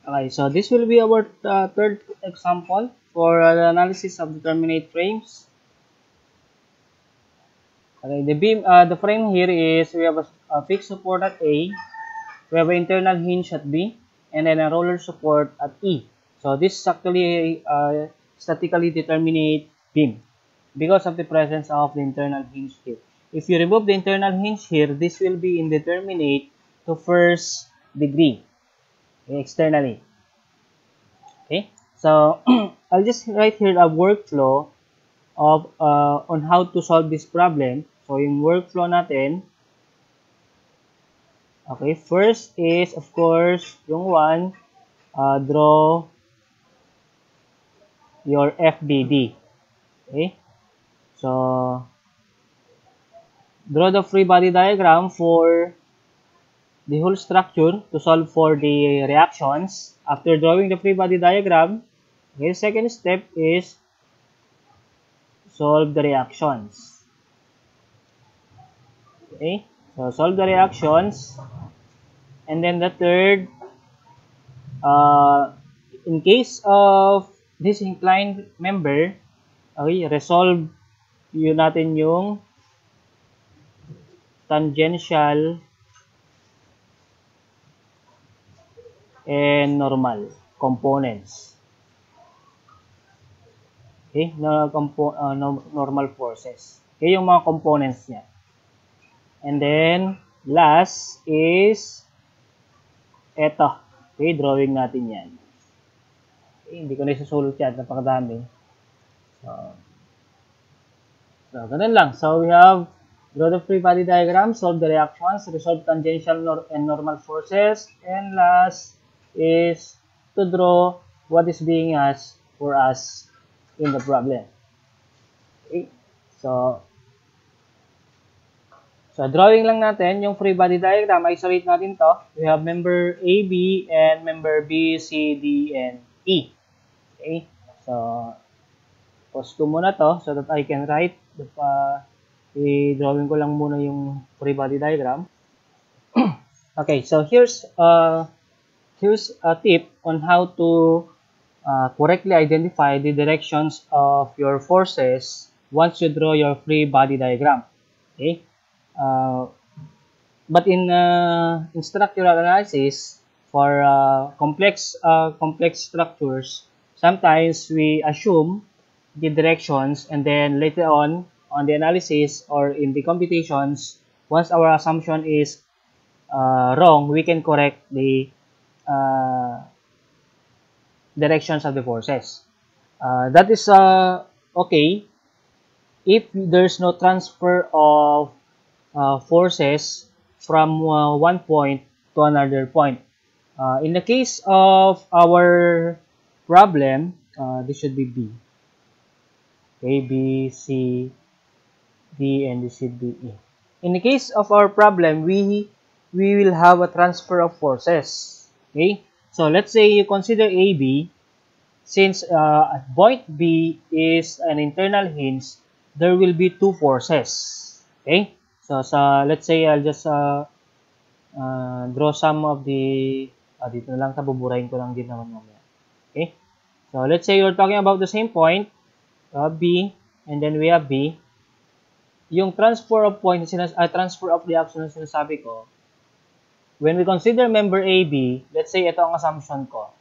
Okay, so this will be our third example for the analysis of determinate frames. Okay, the frame here is we have a fixed support at A, we have an internal hinge at B, and then a roller support at E. So this is actually a statically determinate beam because of the presence of the internal hinge here. If you remove the internal hinge here, this will be indeterminate to first degree, okay, externally. Okay, so I'll just write here a workflow of on how to solve this problem. So yung workflow natin, okay, first is of course yung one, draw your FDD. Okay, so draw the free body diagram for the whole structure to solve for the reactions. After drawing the free body diagram, okay, second step is solve the reactions. Okay, so solve the reactions, and then the third, in case of this inclined member, okay, resolve yun natin yung tangential and normal components. Okay, normal forces. Okay, yung mga components niya. And then, last is eto. Okay, drawing natin yan. Okay, hindi ko na isusulot yan. Napakadami. So, ganun lang. So, we have draw the free body diagram, solve the reactions, resolve tangential and normal forces, and last is to draw what is being asked for us in the problem. Okay, so drawing lang natin yung free body diagram, isolate natin to. We have member A, B, and member B, C, D, and E. Okay, so pause ko muna to so that I can write. I-drawing ko lang muna yung free body diagram. Okay, so here's a tip on how to correctly identify the directions of your forces once you draw your free body diagram. Okay, but in structural analysis for complex structures, sometimes we assume the directions, and then later on the analysis or in the computations, once our assumption is wrong, we can correct the directions of the forces. That is okay if there's no transfer of forces from one point to another point. In the case of our problem, this should be B. A, B, C, D, and this should be E. In the case of our problem, we will have a transfer of forces. Okay, so let's say you consider AB. Since point B is an internal hinge, there will be two forces. Okay, so let's say I'll just draw some of the dito na lang, buburahin ko lang din naman mamaya. Okay, so let's say you're talking about the same point, B, and then we have B. Yung transfer of point, transfer of reaction na sinasabi ko, when we consider member AB, let's say ito ang assumption ko.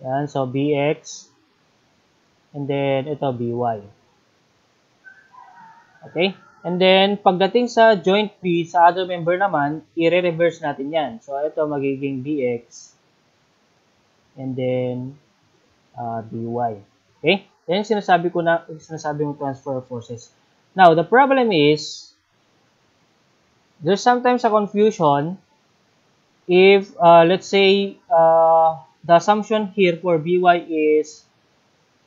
Yan, so BX, and then ito BY. Okay? And then, pagdating sa joint B, sa other member naman, i-reverse natin yan. So, ito magiging BX, and then BY. Okay? Yan sinasabi mo transfer of forces. Now, the problem is, there's sometimes a confusion if, let's say, the assumption here for BY is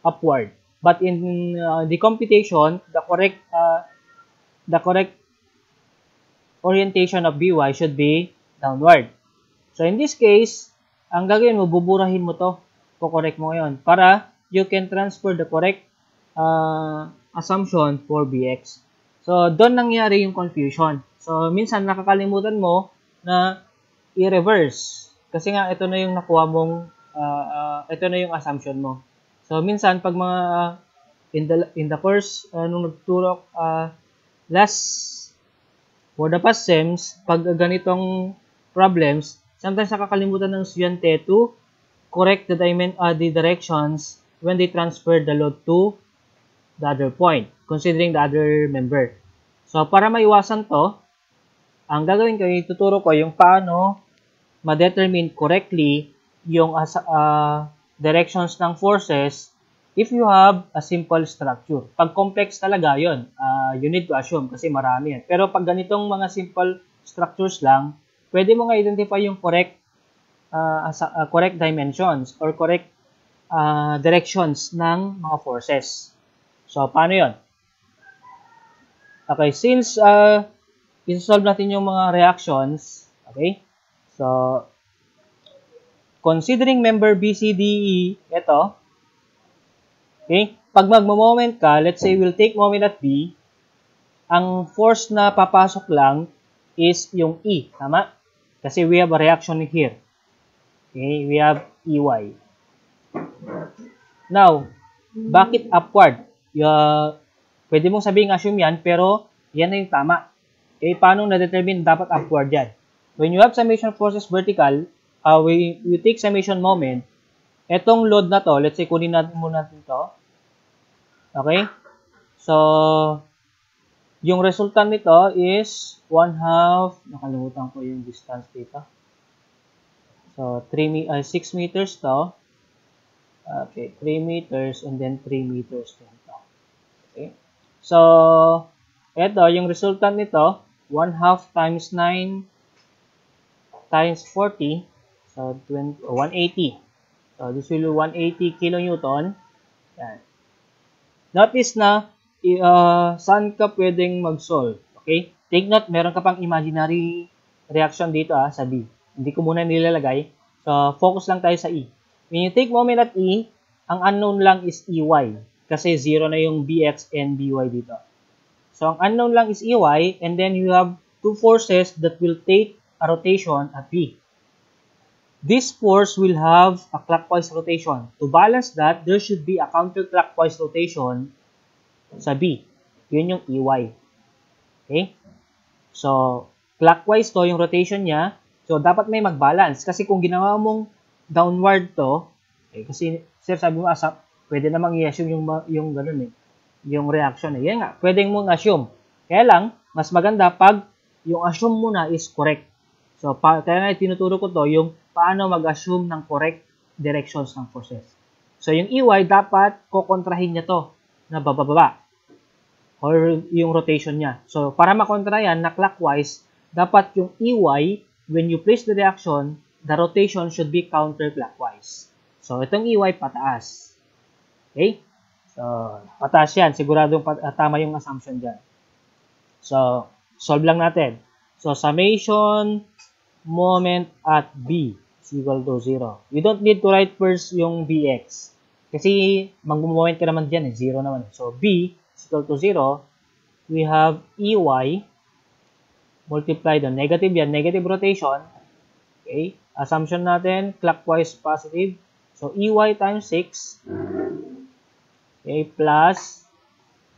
upward. But in the computation, the correct orientation of BY should be downward. So, in this case, ang gagawin mo, buburahin mo to. Correct mo ngayon. Para you can transfer the correct assumption for BX. So, doon nangyari yung confusion. So, minsan nakakalimutan mo na i-reverse. Kasi nga, ito na yung nakuha mong, ito na yung assumption mo. So, minsan, pag mga, in the course, nung nagturo, for the past sems, pag ganitong problems, sometimes nakakalimutan ng estudyante to correct the directions when they transfer the load to the other point, considering the other member. So, para maiwasan to, ang gagawin ko, ituturo ko yung paano ma-determine correctly yung directions ng forces if you have a simple structure. Pag complex talaga yon, you need to assume kasi marami yan. Pero pag ganitong mga simple structures lang, pwede mo nga identify yung correct dimensions or correct directions ng mga forces. So, paano yon? Okay, since isolve natin yung mga reactions, okay? So, considering member B, C, D, E, ito, okay? Pag magmo-moment ka, let's say we'll take moment at B, ang force na papasok lang is yung E, tama? Kasi we have a reaction here. Okay, we have EY. Now, bakit upward? Pwede mong sabihin assume yan, pero yan na yung tama. Okay, paano na-determine dapat upward yan? When you have summation forces vertical, we take summation moment, etong load na to, let's say kunin natin muna ito. Okay? So, yung resultant nito is 1/2, nakalimutan ko yung distance dito. So, 6 meters to. Okay, 3 meters and then 3 meters dito. Okay? So, ito, yung resultant nito, 1/2 times 9 times 40, so 180. So, this will be 180 kilonewton. Yan. Notice na, saan ka pwedeng mag-solve. Okay? Take note, meron ka pang imaginary reaction dito sa B. Hindi ko muna nilalagay. So, focus lang tayo sa E. When you take moment at E, ang unknown lang is EY. Kasi 0 na yung BX and BY dito. So, ang unknown lang is EY, and then you have two forces that will take a rotation at B. This force will have a clockwise rotation. To balance that, there should be a counterclockwise rotation sa B. Yun yung EY. Okay? So, clockwise to yung rotation niya. So, dapat may mag-balance. Kasi kung ginawa mong downward to, kasi, sir, sabi mo, pwede namang i-assume yung ganun yung reaction. Yan nga, pwede mong assume. Kaya lang, mas maganda pag yung assume mo na is correct. So, kaya nga tinuturo ko to, yung paano mag-assume ng correct directions ng forces. So, yung EY, dapat kukontrahin niya to na bababa. Or yung rotation niya. So, para makontra yan na clockwise, dapat yung EY, when you place the reaction, the rotation should be counterclockwise. So, itong EY pataas. Okay? So, pataas yan. Siguradong tama yung assumption dyan. So, solve lang natin. So, summation moment at B is equal to 0. You don't need to write first yung BX. Kasi, mag-moment ka naman dyan 0 naman. So, B is equal to 0. We have EY multiplied on negative yan. Negative rotation. Okay. Assumption natin, clockwise positive. So, EY times 6. Okay, plus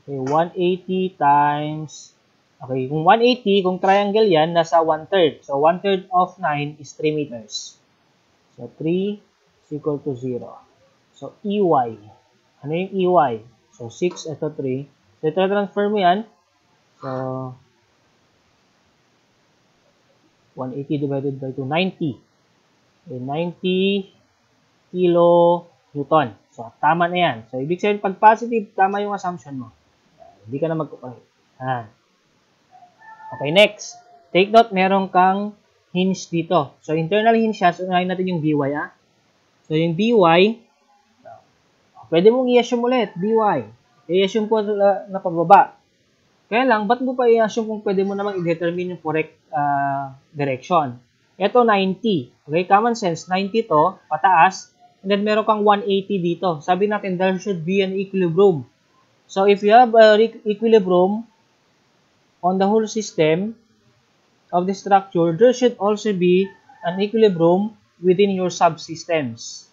180 times, okay, kung 180, kung triangle yan, nasa 1/3. So, 1/3 of 9 is 3 meters. So, 3 is equal to 0. So, EY. Ano yung EY? So, 6, ito 3. So, ito-transfer mo yan. So, 180 divided by 2, 90. Okay, 90 kilonewton. So, tama na yan. So, ibig sabihin, pag positive, tama yung assumption mo. Hindi ka na magkukulit. Okay, next. Take note, meron kang hinge dito. So, internal hinge siya. So, unahin natin yung BY, So, yung BY, pwede mong i-assume ulit, BY. I-assume ko na pababa. Kaya lang, ba't mo pa i-assume kung pwede mo namang i-determine yung correct direction? Ito, 90. Okay, common sense, 90 to, pataas. And then, meron kang 180 dito. Sabi natin, there should be an equilibrium. So, if you have a equilibrium on the whole system of the structure, there should also be an equilibrium within your subsystems.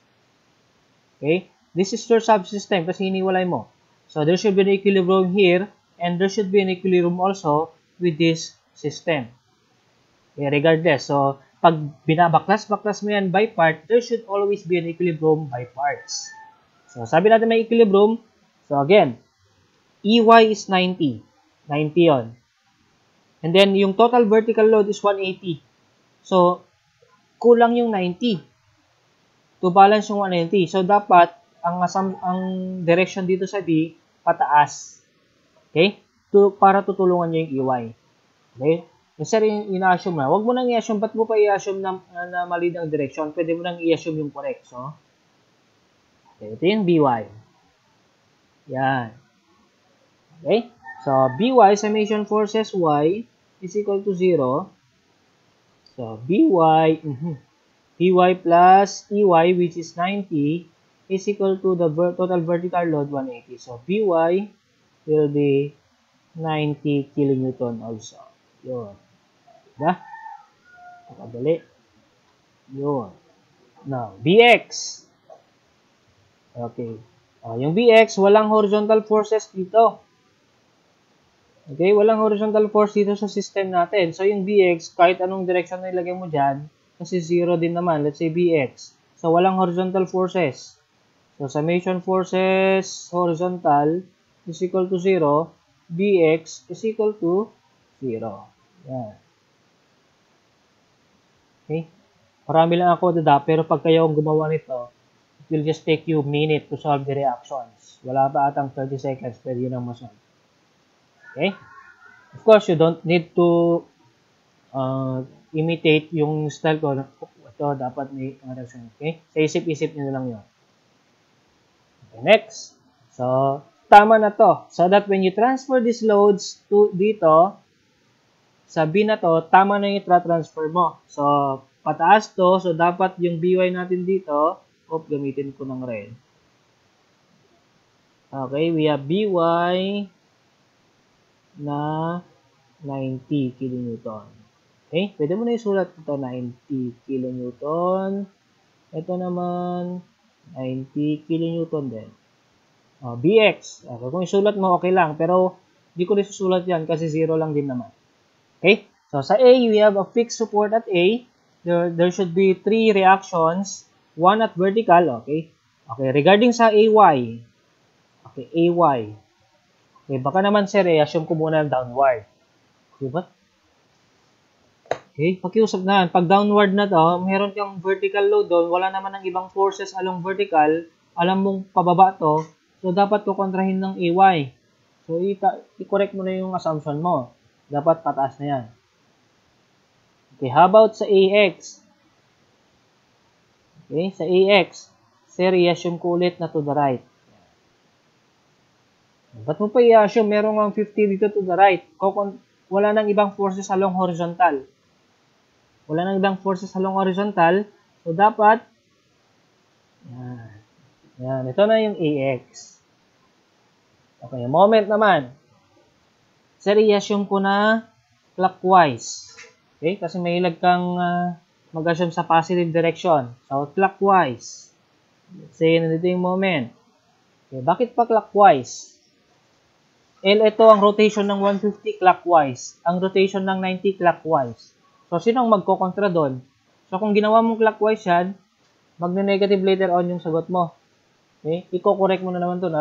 Okay? This is your subsystem kasi hiniwalay mo. So, there should be an equilibrium here and there should be an equilibrium also with this system. Okay, regardless. So, pag binabaklas-baklas mo yan by part, there should always be an equilibrium by parts. So, sabi natin may equilibrium. So, again, EY is 90. 90 yon. And then, yung total vertical load is 180. So, kulang yung 90 to balance yung 180. So, dapat, ang direction dito sa D, pataas. Okay? Para tutulungan nyo yung EY. Okay? Instead, ina-assume na. Huwag mo nang i-assume. Ba't mo pa i-assume na mali ang direction? Pwede mo nang i-assume yung correct. So, okay, ito yung BY. Yan. Okay? So, BY, summation forces Y is equal to 0. So, BY plus EY, which is 90, is equal to the total vertical load, 180. So, BY will be 90 kilonewton also. Yun. Diba? Pakadali. Yun. Now, BX. Okay. Yung BX, walang horizontal forces dito. Okay? Walang horizontal force dito sa system natin. So, yung BX, kahit anong direction na ilagay mo dyan, kasi 0 din naman. Let's say BX. So, walang horizontal forces. So, summation forces horizontal is equal to 0. BX is equal to 0. Yan. Okay? Marami lang ako dada, pero pag kayo ang gumawa nito, it will just take you a minute to solve the reactions. Wala pa atang 30 seconds, pwede yun ang masolve. Okay? Of course, you don't need to imitate yung style ko. Ito, dapat may reaction. Okay? Sa isip-isip nyo lang yun. Okay, next. So, tama na to. So that when you transfer these loads to dito, sa B na to, tama na yung transfer mo. So, pataas to. So, dapat yung BY natin dito, gamitin ko ng red. Okay, we have BY na 90 kilonewton. Okay, pwede mo na isulat ito, 90 kilonewton. Ito naman, 90 kilonewton din. BX. Okay, kung isulat mo, okay lang. Pero, hindi ko rin susulat yan kasi 0 lang din naman. Okay? So, sa A, we have a fixed support at A. There should be 3 reactions. 1 at vertical. Okay? Okay, regarding sa AY. Okay, AY. Okay, baka naman, sir, assume ko muna downward. Diba? Okay, pakiusap na. Pag downward na to, meron kang vertical load doon. Wala naman ng ibang forces along vertical. Alam mong pababa to. So, dapat kukontrahin ng AY. So, i-correct mo na yung assumption mo. Dapat pataas na yan. Okay, how about sa AX? Okay, sa AX, sir, i-assume ko ulit na to the right. Ba't mo pa i-assume? Meron ang 50 dito to the right. Wala nang ibang forces along horizontal. Wala nang ibang forces along horizontal. So, dapat, yan. Yan, ito na yung AX. Okay, moment naman. Sir, i-assume ko na clockwise. Okay? Kasi mahilig kang mag-assume sa positive direction. So, clockwise. Let's say, nandito yung moment. Okay, bakit pa clockwise? Ito ang rotation ng 150 clockwise. Ang rotation ng 90 clockwise. So, sino ang magkokontra doon? So, kung ginawa mong clockwise yan, magne-negative later on yung sagot mo. Okay? Iko-correct mo na naman ito.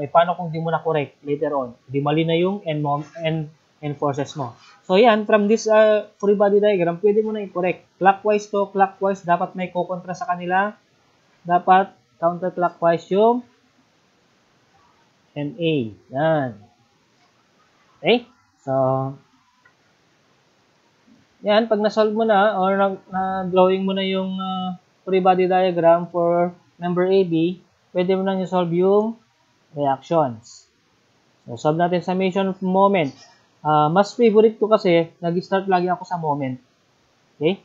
Paano kung di mo na correct later on? Di mali na yung end forces mo. So, yan. From this free body diagram, pwede mo na i-correct. Clockwise to clockwise. Dapat may kokontra sa kanila. Dapat counterclockwise yung MA. Yan. Okay? So, yan. Pag na-solve mo na or na-drawing mo na yung free body diagram for number AB, pwede mo nang i-solve yung reactions. So, solve natin summation moment. Mas favorite ko kasi, nag-start lagi ako sa moment. Okay?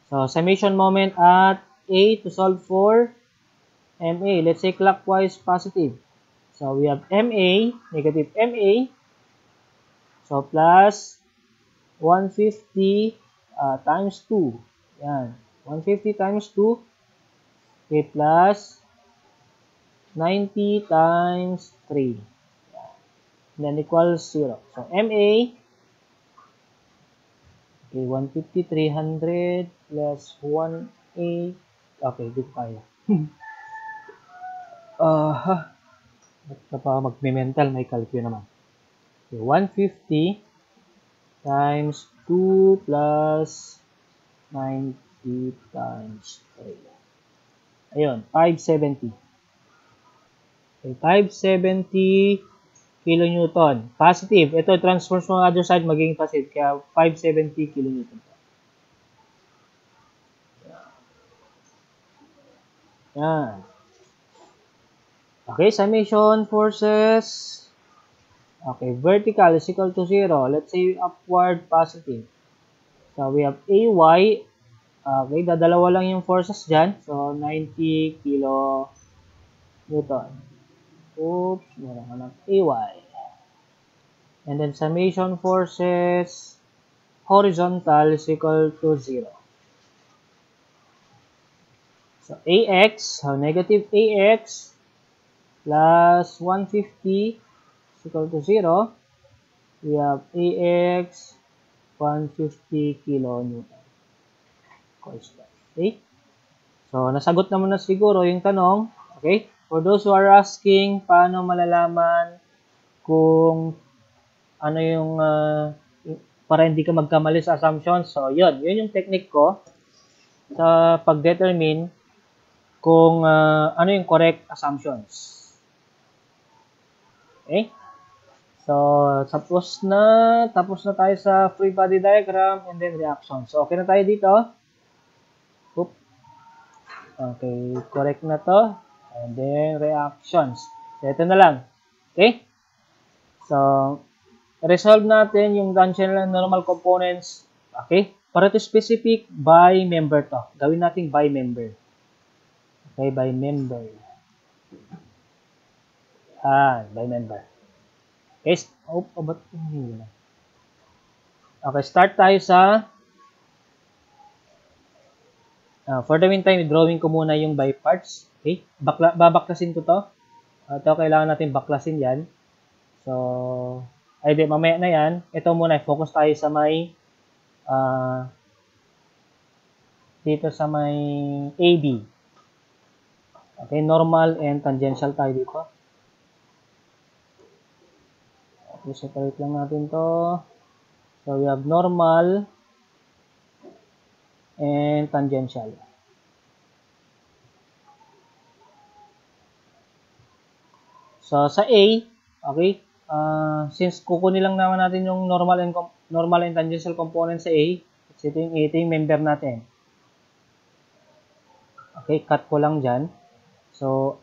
So, summation moment at A to solve for MA. Let's say clockwise positive. So, we have MA, negative MA. So, plus 150 times 2. Yan. 150 times 2, okay, plus 90 times 3. Then equals 0. So, MA, okay, 150, 300 plus 1A. Okay, di ko kaya. Ba't ka pa magme-mental? May calculator naman. Okay, 150 times 2 plus 90 times 3. Ayun, 570. Okay, 570 kilonewton. Positive. Ito, transform mo other side, magiging positive. Kaya 570 kilonewton. Yan. Okay, summation forces. Okay, vertical is equal to 0. Let's say upward positive. So, we have AY. Okay, dadalawa lang yung forces dyan. So, 90 kilonewton. Oops, meron ka ng AY. And then, summation forces horizontal is equal to 0. So, AX, so negative AX plus 150 is equal to 0. We have AX 150 kilonewton. Okay? So, nasagot naman na siguro yung tanong. Okay? For those who are asking, paano malalaman kung ano yung para hindi ka magkamali sa assumptions. So, yun yung technique ko sa pag-determine kung ano yung correct assumptions. Okay? So, tapos na tayo sa free body diagram and then reactions. So, okay na tayo dito. Oop. Okay, correct na to. And then reactions. So, ito na lang. Okay? So, resolve natin yung tangential and normal components. Okay? Para to specific, by member to. Gawin natin by member. Okay, by member. By member. Okay, okay, start tayo sa for the meantime, drawing ko muna yung by parts. Okay, babaklasin ko to. Ito, kailangan natin baklasin yan. So, mamaya na yan. Ito muna, focus tayo sa may dito sa may AB. Okay, normal and tangential tayo dito. Okay, separate lang natin to. So, we have normal and tangential. So, sa A, okay, since kukunin lang naman natin yung normal and tangential component sa A, ito yung member natin. Okay, cut ko lang dyan. So,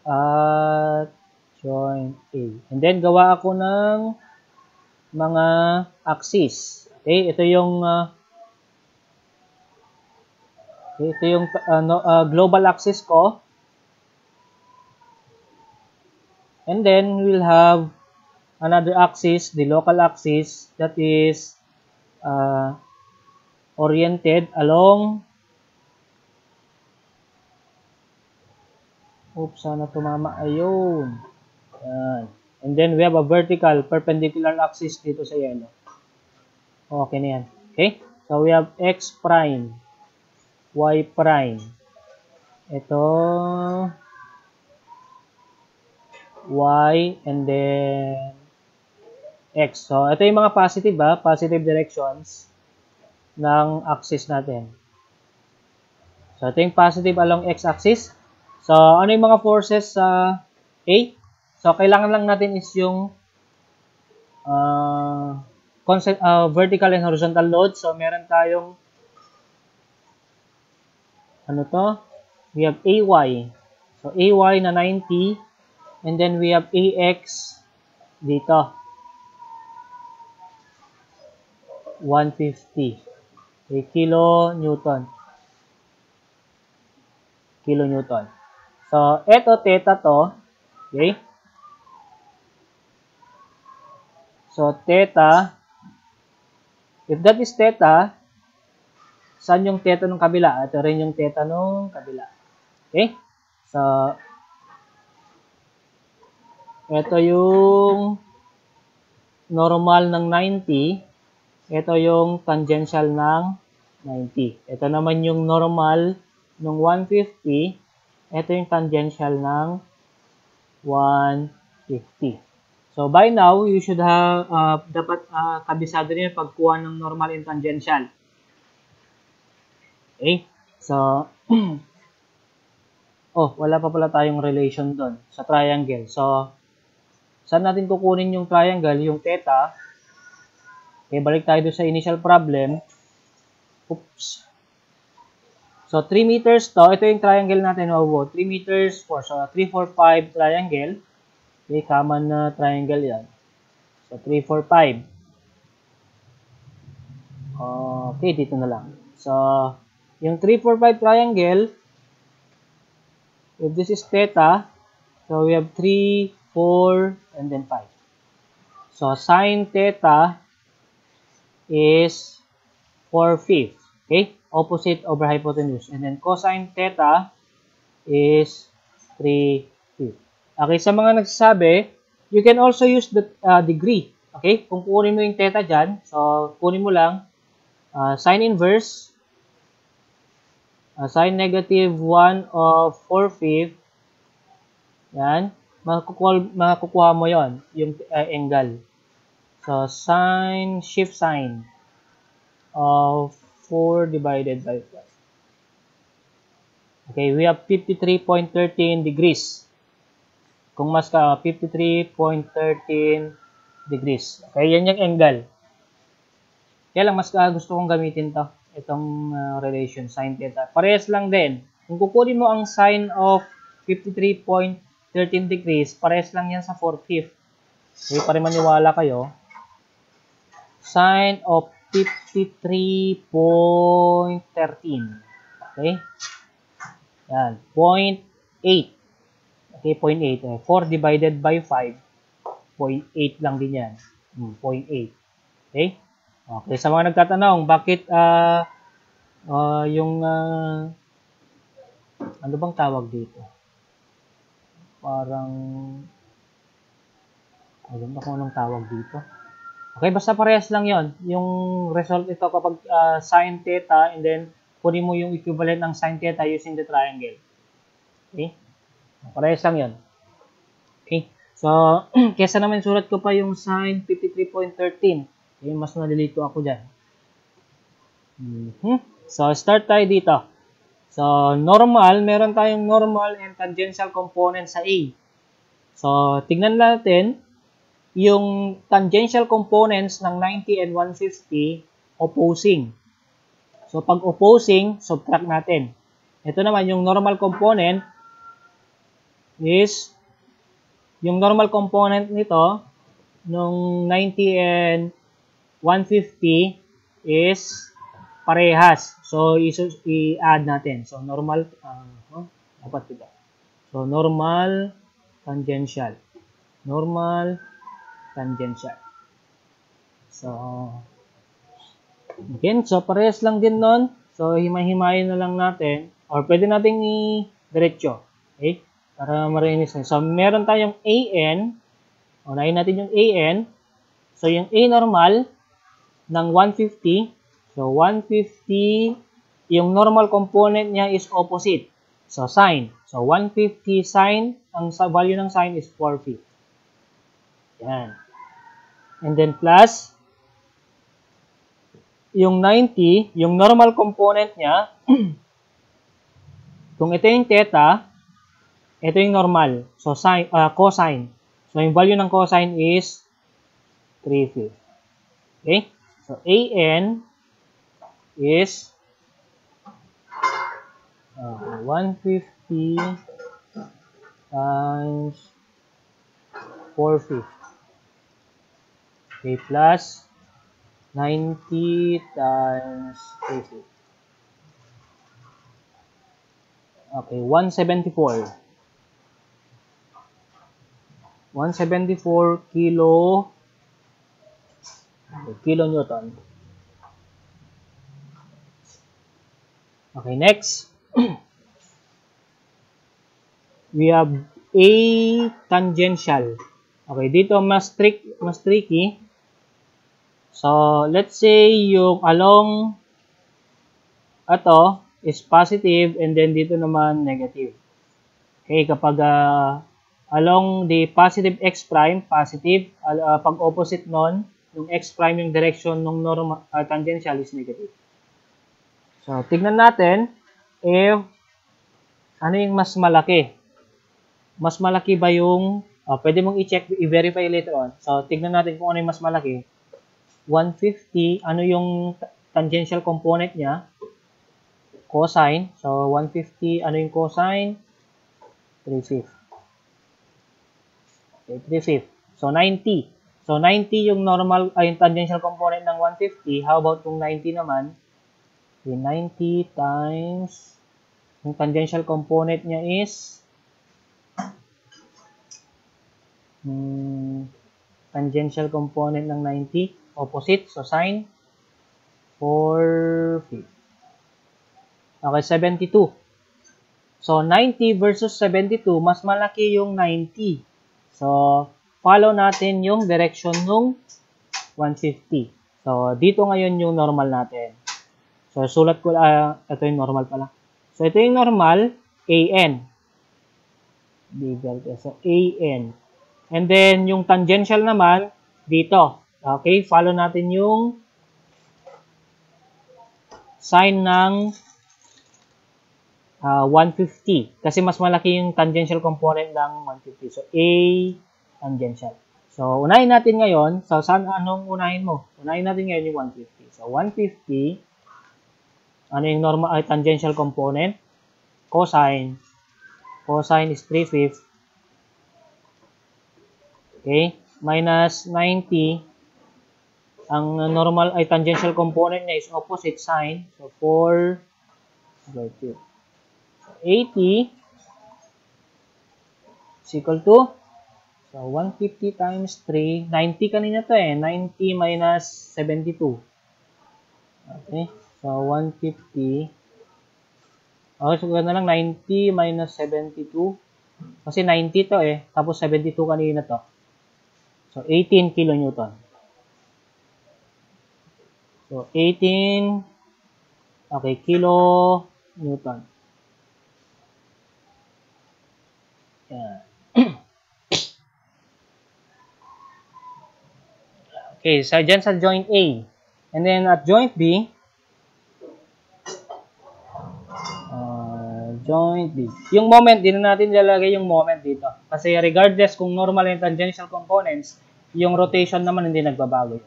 join A. And then, gawa ako ng mga axis. Okay, ito yung global axis ko. And then, we'll have another axis, the local axis, that is oriented along sana tumama. Ayun. Yan. And then, we have a vertical, perpendicular axis dito sa yellow. Okay na yan. Okay? So, we have X prime, Y prime. Ito, Y, and then X. So, ito yung mga positive, positive directions ng axis natin. So, ito yung positive along X-axis. So, ano yung mga forces sa A? So, kailangan lang natin is yung vertical and horizontal load. So, meron tayong we have AY. So, AY na 90. And then, we have AX dito. 150. Okay, kilonewton. So, eto, theta to. Okay? So, theta, if that is theta, saan yung theta ng kabila? Ito rin yung theta ng kabila. Okay? So, ito yung normal ng 90. Ito yung tangential ng 90. Ito naman yung normal ng 150. Ito yung tangential ng 150. So, by now, you should have, dapat kabisado rin yung pagkuha ng normal and tangential. Okay? So, wala pa pala tayong relation doon sa triangle. So, saan natin kukunin yung triangle, yung theta? Okay, balik tayo doon sa initial problem. Oops. So, 3 meters to. Ito yung triangle natin. 3 meters, 4. So, 3, 4, 5 triangle. Okay, common na triangle yan. So, 3, 4, 5. Okay, dito na lang. So, yung 3, 4, 5 triangle, if this is theta, so we have 3, 4, and then 5. So, sine theta is 4/5. Okay? Opposite over hypotenuse. And then cosine theta is 3/5. Okay, sa mga nagsasabi, you can also use the degree. Okay? Kung kunin mo yung theta dyan, so kunin mo lang sine inverse, sine negative 1 of 4/5. Yan. Makukuha mo yon yung angle. So, sine, shift sine of 4 divided by 5. Okay, we have 53.13 degrees. Kung mas ka, 53.13 degrees. Okay, yan yung angle. Kaya lang, mas gusto kong gamitin to. Itong relation, sine theta. Parehas lang din. Kung kukunin mo ang sine of 53.13 degrees, parehas lang yan sa 4/5. Okay, para maniwala kayo. Sine of 53.13. Okay? Yan. 0.8. Okay, 0.8. 4 divided by 5. 0.8 lang din yan. 0.8. Okay? Okay, sa mga nagtatanong, bakit yung ano bang tawag dito? Parang alam ba kung anong tawag dito? Okay, basta parehas lang yon. Yung result ito kapag sine theta and then kunin mo yung equivalent ng sine theta using the triangle. Okay? Parehas lang yon. Okay? So, kesa naman sulat ko pa yung sine 53.13. Okay, mas nalilito ako dyan. So, start tayo dito. So, normal, meron tayong normal and tangential component sa A. So, tignan natin yung tangential components ng 90 and 150 opposing. So, pag opposing, subtract natin. Ito naman, yung normal component is, yung normal component nito, nung 90 and 150 is parehas. So, i-add natin. So, normal, dapat ito. So, normal, tangential. Normal, tangential. So, again, so parehas lang din nun. So, himay-himayin na lang natin. Or pwede natin i-diretso. Okay? Para marinis na. So, meron tayong AN. Unahin natin yung AN. So, yung A normal ng 150. So, 150, yung normal component niya is opposite. So, sine. So, 150 sine, ang value ng sine is 4/5. Yan. And then plus, yung 90, yung normal component niya, kung ito yung theta, ito yung normal. So, sine, cosine. So, yung value ng cosine is 3/5. Okay? So, AN is 150 times 4/5. Okay, plus 90 times 3/5. Okay, 174. 174 kilonewton. Okay, next. We have A tangential. Okay, dito mas tricky. So, let's say yung along ito is positive and then dito naman negative. Okay, kapag along the positive x prime, positive, pag opposite nun, yung x prime yung direction ng normal tangential is negative. So, tignan natin if ano yung mas malaki. Mas malaki ba yung, pwede mong i-check, i-verify later on. So, tignan natin kung ano yung mas malaki. 150, ano yung tangential component niya? Cosine. So, 150, ano yung cosine? 3/5. Okay, 3/5. So, 90. So, 90 yung normal, yung tangential component ng 150. How about kung 90 naman? Okay, 90 times, yung tangential component niya is tangential component ng 90, opposite, so sine 4/5. Okay, 72. So, 90 versus 72, mas malaki yung 90. So, follow natin yung direction ng 150. So, dito ngayon yung normal natin. So, sulat ko, ito yung normal pala. So, ito yung normal, AN. Bigger, so AN. And then, yung tangential naman, dito. Okay, follow natin yung sign ng 150. Kasi mas malaki yung tangential component ng 150. So, A tangential. So, unahin natin ngayon. So, anong unahin mo? Unahin natin ngayon yung 150. So, 150, ano yung normal tangential component? Cosine. Cosine is 3/5. Okay, minus 90, ang normal ay tangential component niya is opposite sine. So, 4/2. 80 is equal to, so, 150 times 3, 90 kanina to 90 minus 72. Okay, so, 150. Okay, so, na lang 90 minus 72. Kasi 90 to tapos 72 kanina to. So, 18 kilonewton. So, 18, okay, kilonewton. Yan. Okay, so dyan sa joint A. And then at joint B, joint B. Yung moment, din na natin lalagay yung moment dito. Kasi regardless kung normal yung tangential components, yung rotation naman hindi nagbabago.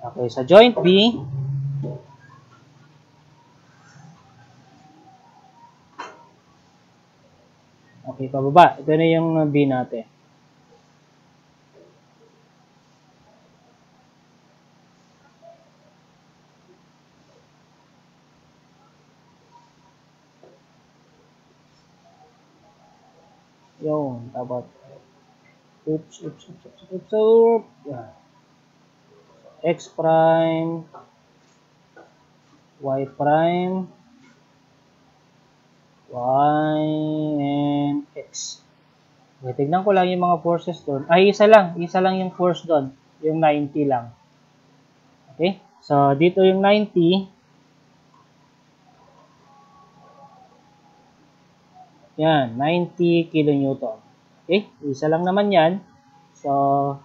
Okay, sa joint B, okay, pababa. Ito na yung B natin. Yung, dapat. Oops. Yeah. X prime, Y prime, Y, and X. Okay, tignan ko lang yung mga forces doon. Ay, isa lang yung force doon. Yung 90 lang. Okay? So, dito yung 90. Yan, 90 kilonewton. Okay? Isa lang naman yan. So,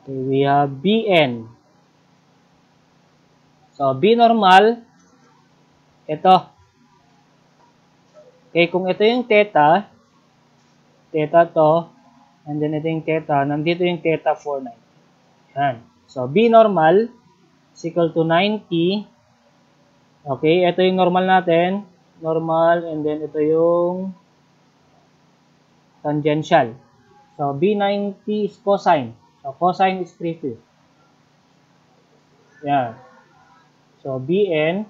okay, we have Bn. So, B normal, ito. Okay, kung ito yung theta to, and then ito yung theta, nandito yung theta 49. Yan. So, B normal is equal to 90. Okay, ito yung normal natin. Normal, and then ito yung tangential. So, B90 is cosine. So, cosine is 3/5. Yan. So, Bn,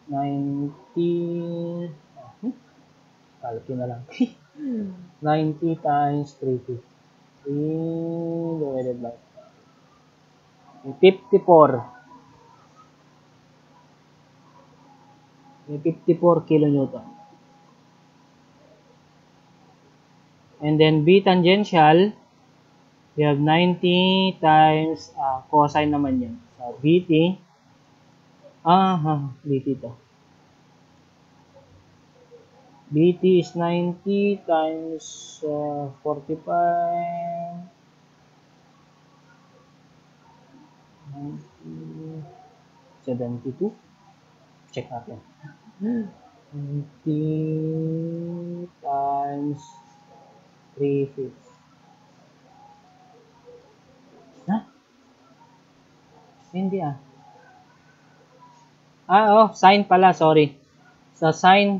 90, kalki na lang. 90 times 3/5. 3 divided by 54. May 54 kilonewton. And then B tangential, we have 90 times cosine naman yan. So, BT, BT to. BT is 90 times 45, 90, 72. Check natin. 90 times 3/5. Ha? Hindi sine pala, sorry. So, sine.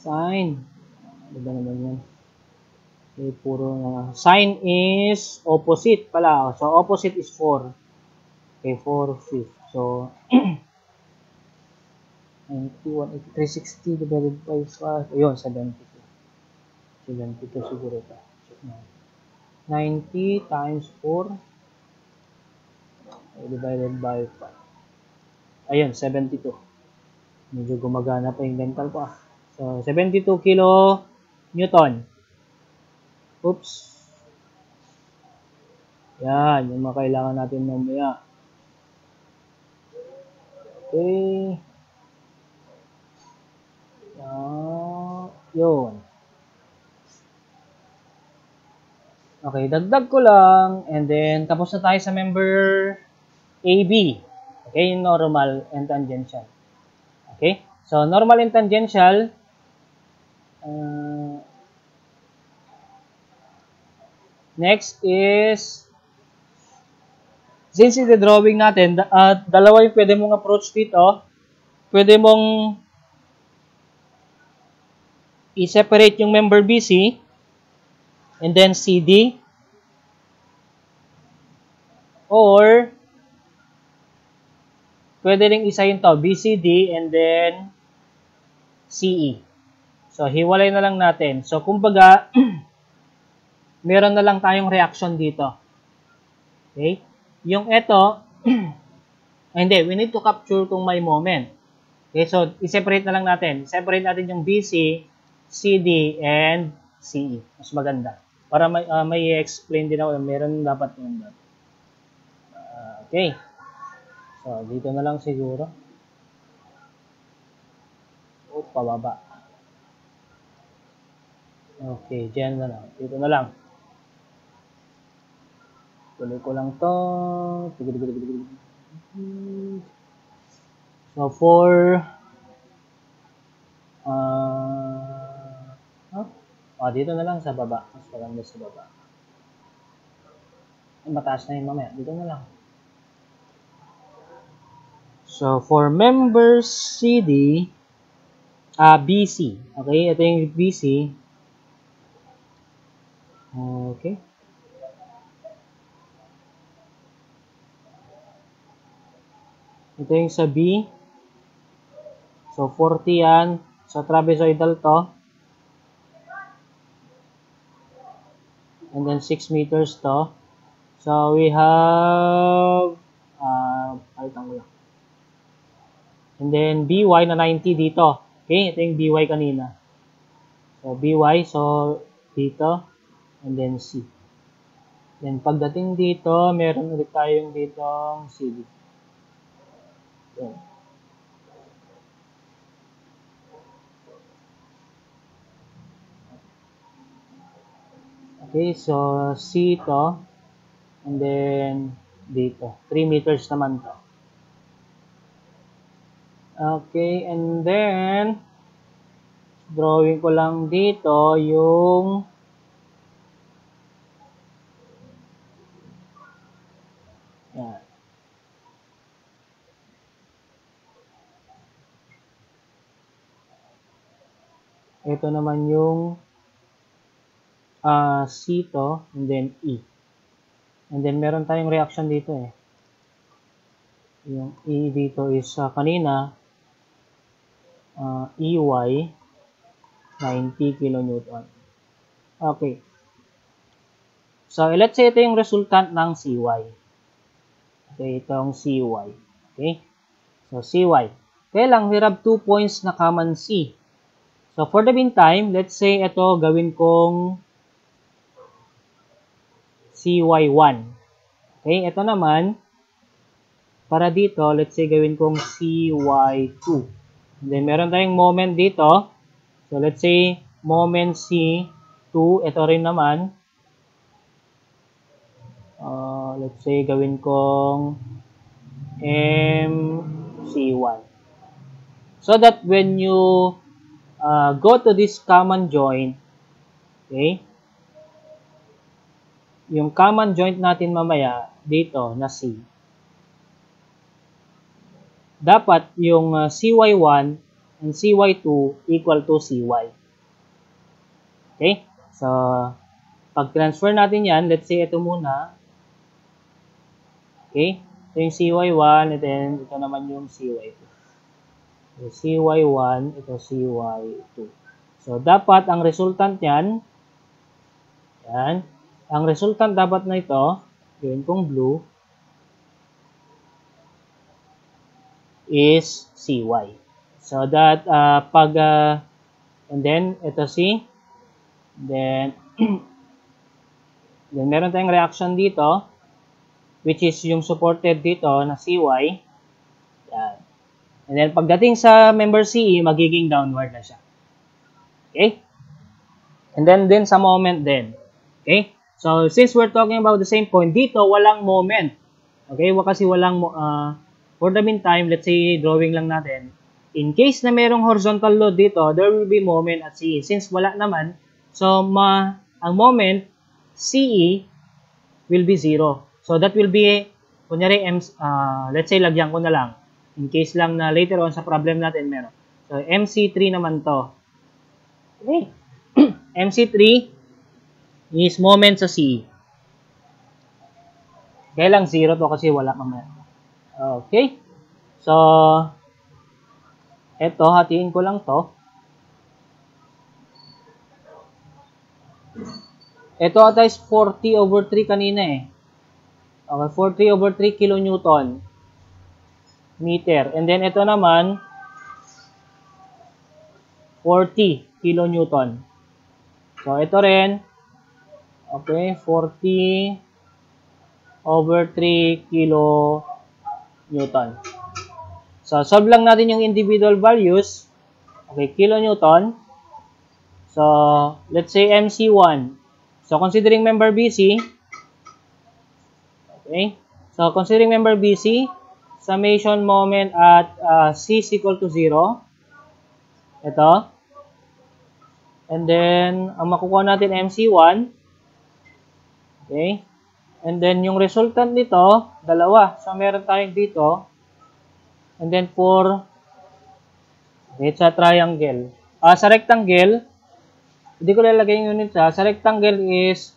Ano ba naman yan? Okay, puro sine is opposite pala. So, opposite is 4. Okay, 4/5. So, 91, 360 divided by 5. Ayun, 72. 72 siguro ito. Check na. 90 times 4 divided by 5. Ayun, 72. Medyo gumagana pa yung mental ko. So, 72 kilo Newton. Oops. Yan, yung mga kailangan natin mamaya. Okay. Yun. Okay, dagdag ko lang. And then, tapos na tayo sa member AB. Okay, yung normal and tangential. Okay, so normal and tangential. Next is, since the drawing natin, dalawa yung pwede mong approach dito. Pwede mong i-separate yung member BC and then CD, or pwede rin isahin to, BCD and then CE. So, hiwalay na lang natin. So, kumbaga, meron na lang tayong reaction dito. Okay? Yung ito, hindi, we need to capture kung may moment. Okay, so, i-separate na lang natin. Separate natin yung BC, CD, and CE. Mas maganda. Para may explain din ako, meron dapat yun. Okay. So, dito na lang siguro. Pababa. Okay, dyan na lang. Dito na lang. Tuloy ko lang to. So, for dito na lang sa baba. Mas maganda sa baba. Mataas na yun mamaya. Dito na lang. So, for members CD, BC. Okay, ito yung BC. Okay. Ito yung sa B. So, 40 yan. So, trapezoidal to. And then, 6 meters to. So, we have, palitan ko lang. And then, BY na 90 dito. Okay, ito yung BY kanina. So, BY, so, dito. And then, C. Then, pagdating dito, meron ulit tayong ditong CD. Yan. Okay, so, C to. And then, dito. 3 meters naman to. Okay, and then, drawing ko lang dito yung yan. Ito naman yung C to, and then E. And then, meron tayong reaction dito eh. Yung E dito is kanina, EY, 90 kilonewton. Okay. So, let's say ito yung resultant ng CY. Okay, itong CY. Okay. So, CY. Kaya lang, we have 2 points na common C. So, for the meantime, let's say ito gawin kong CY1. Okay, ito naman, para dito, let's say gawin kong CY2. And then, meron tayong moment dito. So, let's say, moment C2, ito rin naman. Let's say, gawin kong MC1. So that when you go to this common joint, okay, yung common joint natin mamaya dito na C, dapat yung CY1 and CY2 equal to CY. Okay? So, pag transfer natin yan, let's say ito muna. Okay? Ito yung CY1 and then ito naman yung CY2. So, CY1, ito CY2. So, dapat ang resultant yan, yan, ang resultant dapat na ito, gawin kong blue, is CY. So, that, and then, ito C, then, then meron tayong reaction dito, which is yung supported dito na CY. Yan. And then, pagdating sa member CE, magiging downward na siya. Okay? And then, sa moment din. Okay? So, since we're talking about the same point, dito, walang moment. Okay? Kasi walang, for the meantime, let's say, drawing lang natin. In case na merong horizontal load dito, there will be moment at CE. Since wala naman, so, ang moment, CE, will be 0. So, that will be, kunyari, let's say, lagyan ko na lang. In case lang na later on sa problem natin meron. So, MC3 naman to. Okay. MC3 is moment sa C. Kaya lang 0 to kasi wala mamaya. Okay. So, eto, hatiin ko lang to. Ito ata is 40/3 kanina eh. Okay, 40/3 kilonewton meter. And then ito naman 40 kilonewton. So ito rin okay, 40/3 kilonewton. So solve lang natin yung individual values. Okay, kilonewton. So let's say MC1. So considering member BC, okay. So considering member BC, summation moment at C is equal to 0. Ito. And then, ang makukuha natin MC1. Okay. And then, yung resultant nito, dalawa. So, meron tayong dito. And then, for it's a triangle. Sa rectangle, hindi ko lalagay yung unit sa rectangle is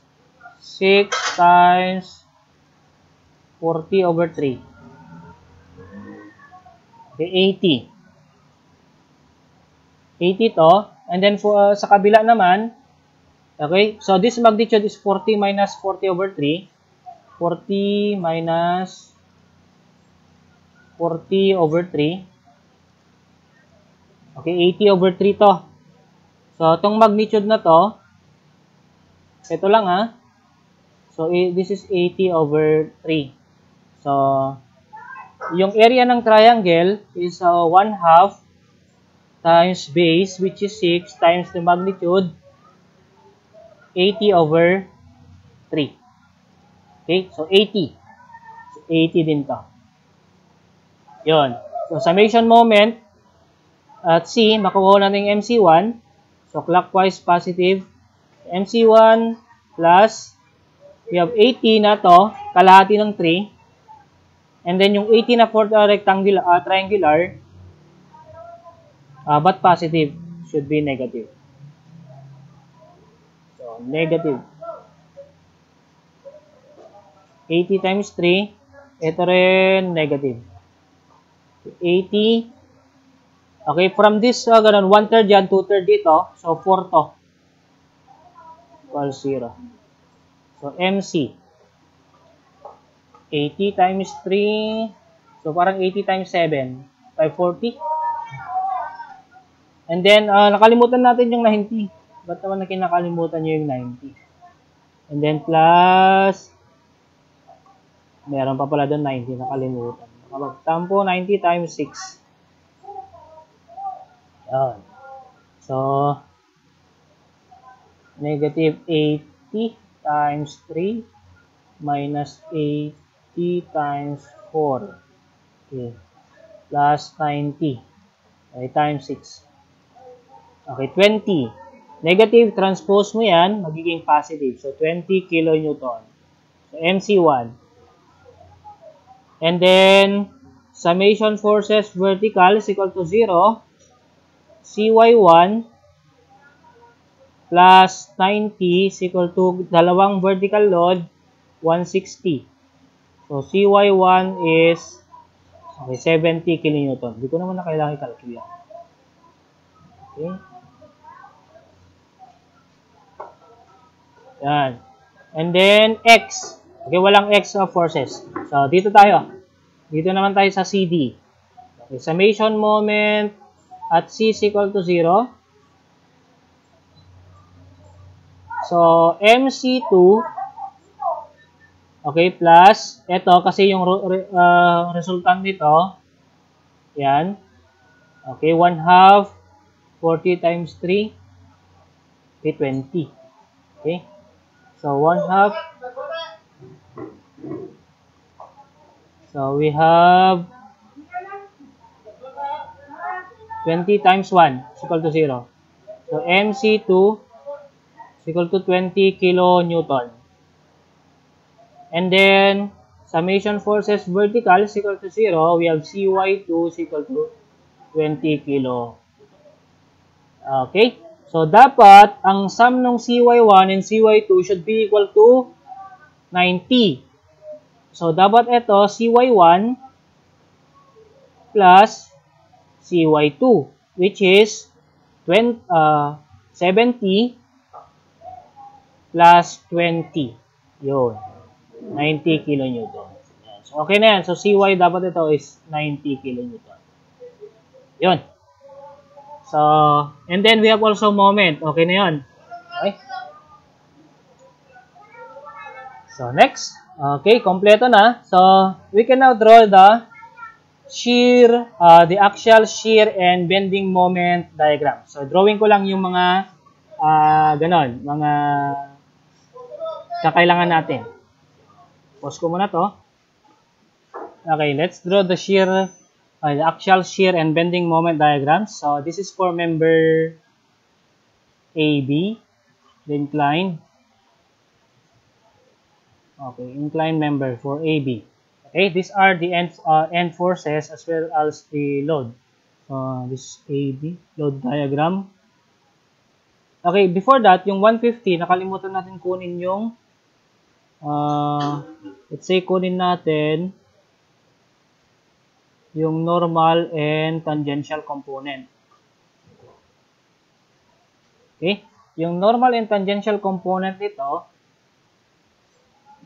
6 times 40/3. Okay, 80. 80 to. And then, for, sa kabila naman, okay, so this magnitude is 40 minus 40/3. 40 minus 40/3. Okay, 80/3 to. So, itong magnitude na to, ito lang ha. So, this is 80/3. So, yung area ng triangle is 1/2 times base, which is 6, times the magnitude, 80/3. Okay, so 80. So 80 din to. Yun. So, summation moment at C, makukuha natin yung MC1. So, clockwise positive. MC1 plus, we have 80 na to, kalahati ng 3. And then, yung 80 na for rectangular, triangular, but positive, should be negative. So, negative. 80 times 3, ito rin negative. 80. Okay, from this, ganun, 1/3 yan, 2/3 dito. So, 4 to. equals 0. So, MC. 80 times 3. So, parang 80 times 7. 540. And then, nakalimutan natin yung 90. Ba't naman na kinakalimutan nyo yung 90? And then, plus, meron pa pala doon 90. Nakalimutan. Magtampo, 90 times 6. Yan. So, negative 80 times 3 minus 80 times 4. Okay. Plus 90. Okay, times 6. Okay, 20. Negative, transpose mo yan, magiging positive. So, 20 kilonewton. So, MC1. And then, summation forces vertical is equal to 0. CY1 plus 90 is equal to dalawang vertical load, 160. So, CY1 is okay, 70 kilonewton. Hindi ko naman na kailangan i-calculate. Okay. Yan. And then, X. Okay, walang X of forces. So, dito tayo. Dito naman tayo sa CD. Okay, summation moment at C is equal to 0. So, MC2, okay, plus, ito, kasi yung resultant nito, yan, okay, 1/2, 40 times 3, okay, 20, okay, so 1/2, so we have 20 times 1 is equal to 0, so MC2 is equal to 20 kilonewton. And then, summation forces vertical is equal to 0. We have CY2 is equal to 20 kilo. Okay? So, dapat, ang sum ng CY1 and CY2 should be equal to 90. So, dapat ito, CY1 plus CY2, which is 70 plus 20. Yun. 90 kilonewton. So, okay na yan. So, CY dapat ito is 90 kilonewton. Yun. So, and then we have also moment. Okay na yun. Okay. So, next. Okay, kompleto na. So, we can now draw the shear, the axial shear and bending moment diagram. So, drawing ko lang yung mga ganon, mga kakailangan natin. Pause ko muna to. Okay, let's draw the shear, the axial shear and bending moment diagrams. So, this is for member AB, the inclined. Okay, inclined member for AB. Okay, these are the end forces as well as the load. So, this AB, load diagram. Okay, before that, yung 150, nakalimutan natin kunin yung let's say kunin natin yung normal and tangential component. Okay? Yung normal and tangential component nito,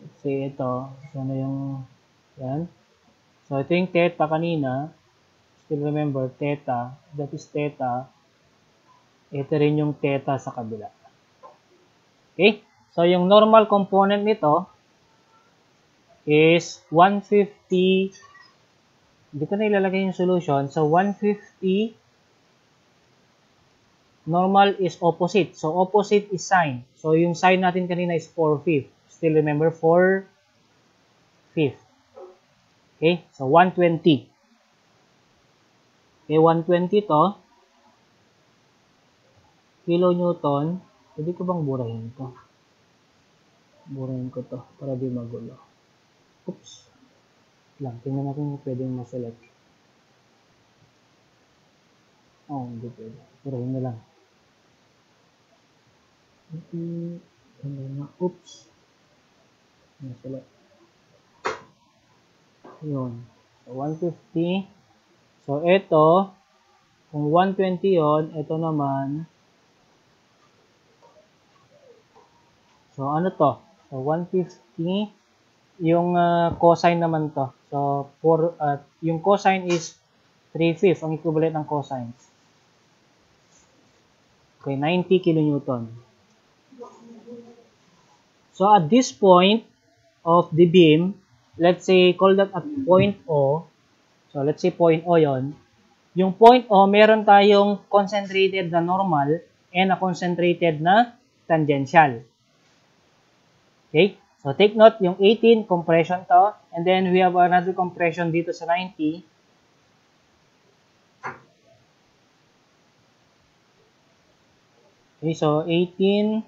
let's say ito, sana yung, yan. So, ito yung theta kanina. Still remember, theta, that is theta. Ito rin yung theta sa kabila. Okay? So, yung normal component nito is 150. Hindi ko na ilalagay yung solution. So, 150 normal is opposite. So, opposite is sine. So, yung sine natin kanina is 4/5. Still remember, 4/5. Okay? So, 120. Okay, 120 to. Kilonewton. Pwede ko bang burahin to? Burahin ko to para di magulo. Oops. Lang, tingnan natin kung pwedeng ma-select. Oh, hindi pwede. Burahin na lang. Oops. Ma-select. Yun. So, 150. So, ito, kung 120 yon, ito naman, So, ano to? So, 150. Yung cosine naman to. So, yung cosine is 3/5. Ang equivalent ng cosine. Okay, 90 kilonewton. So, at this point of the beam, let's say, call that at point O. So, let's say point O yon. Yung point O, meron tayong concentrated na normal and a concentrated na tangential. Okay? So, take note, yung 18, compression to. And then, we have another compression dito sa 90. Okay, so 18.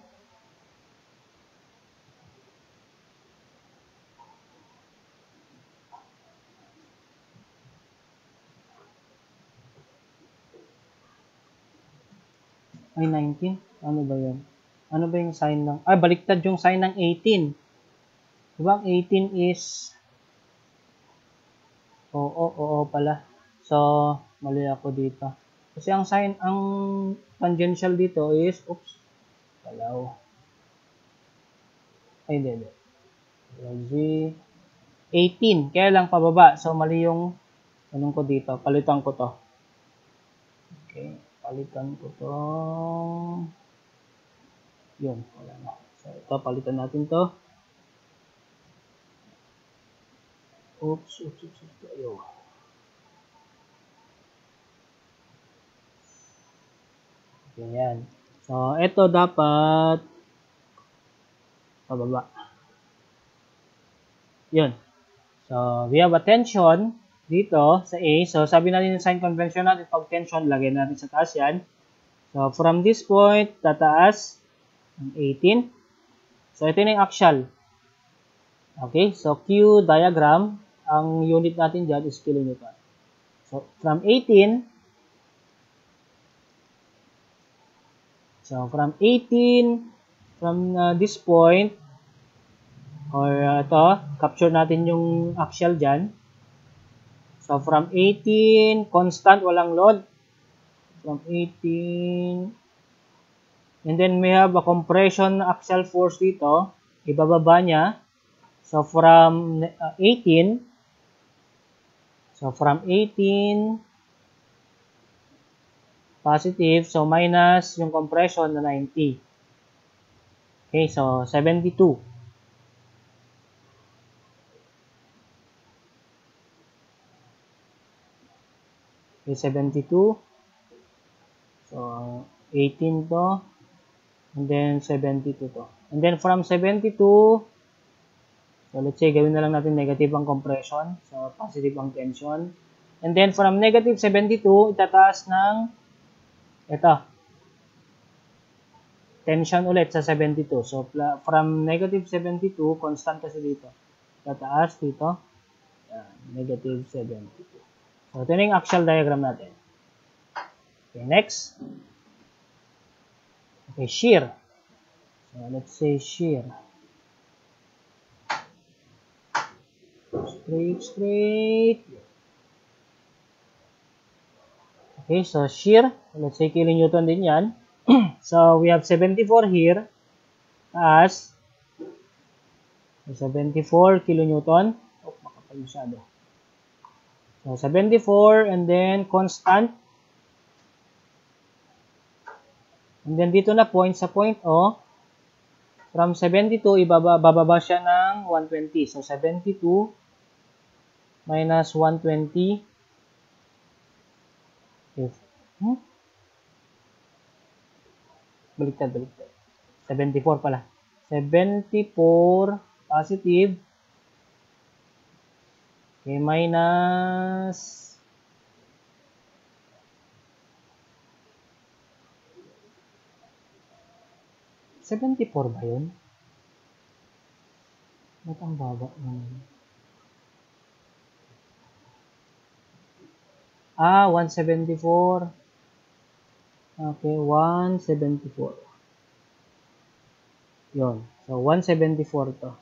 Ay, 19? Ano ba yun? Ano ba yung sign ng... Ay, baliktad yung sign ng 18. Diba? 18 is... Oo pala. So, mali ako dito. Kasi ang sign, ang tangential dito is... Oops. Palaw. Ay, hindi. 18. Kaya lang pababa. So, mali yung... Anong ko dito? Palitan ko to. Okay. Palitan ko to. Yun. Wala na. So, ito. Palitan natin to. Oops. Ayaw. Ganyan. So, ito dapat pababa. Yun. So, we have a tension dito sa A. So, sabi natin yung sign convention natin, pag tension, lagay natin sa taas yan. So, from this point, tataas ng 18. So, ito na yung axial. Okay. So, Q diagram, ang unit natin dyan is kilonewton. So, from 18, from this point, or ito, capture natin yung axial dyan. So, from 18, constant, walang load. From 18, and then we have a compression axial force dito. Ibababa niya. So, from 18, positive, so minus yung compression na 90. Okay, so 72. Okay, 72. So, 18 to. And then, 72 to. And then, from 72, so let's say, gawin na lang natin negative ang compression. So, positive ang tension. And then, from negative 72, itataas ng ito. Tension ulit sa 72. So, from negative 72, constant kasi dito. Tataas dito. Negative 72. So, ito na yung axial diagram natin. Okay, next. Okay, shear. So, let's say shear. Straight. Okay, so shear. Let's say kilonewton din yan. So, we have 74 here as 74 kilonewton. Oh, makapal masyado. So, 74 and then constant. And then dito na point sa point O. From 72, bababa siya ng 120. So, 72 minus 120. Baliktad. 74 pala. 74 positive. Okay, minus 74 ba yun? Ba't ang baba naman? 174. Okay, 174. Yun. So, 174 to.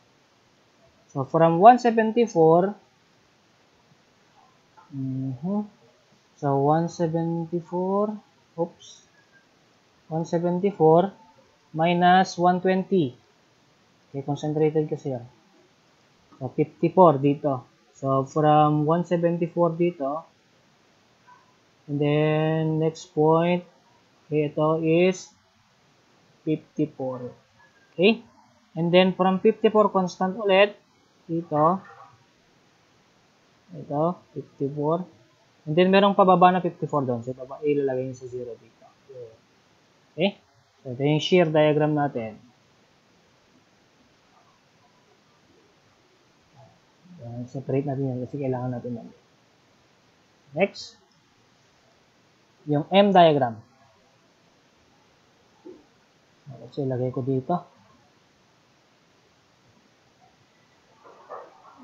So, from 174, so, 174, 174 minus 120. Okay, concentrated kasi yan. So, 54 dito. So, from 174 dito. And then, next point. Okay, ito is 54. Okay? And then, from 54, constant ulit. Dito. Ito, 54. And then, merong pababa na 54 doon. So, ilalagay nyo sa 0 dito. Okay? So, ito yung shear diagram natin. Separate natin yan kasi kailangan natin yan. Next. Yung M diagram. So, ilagay ko dito.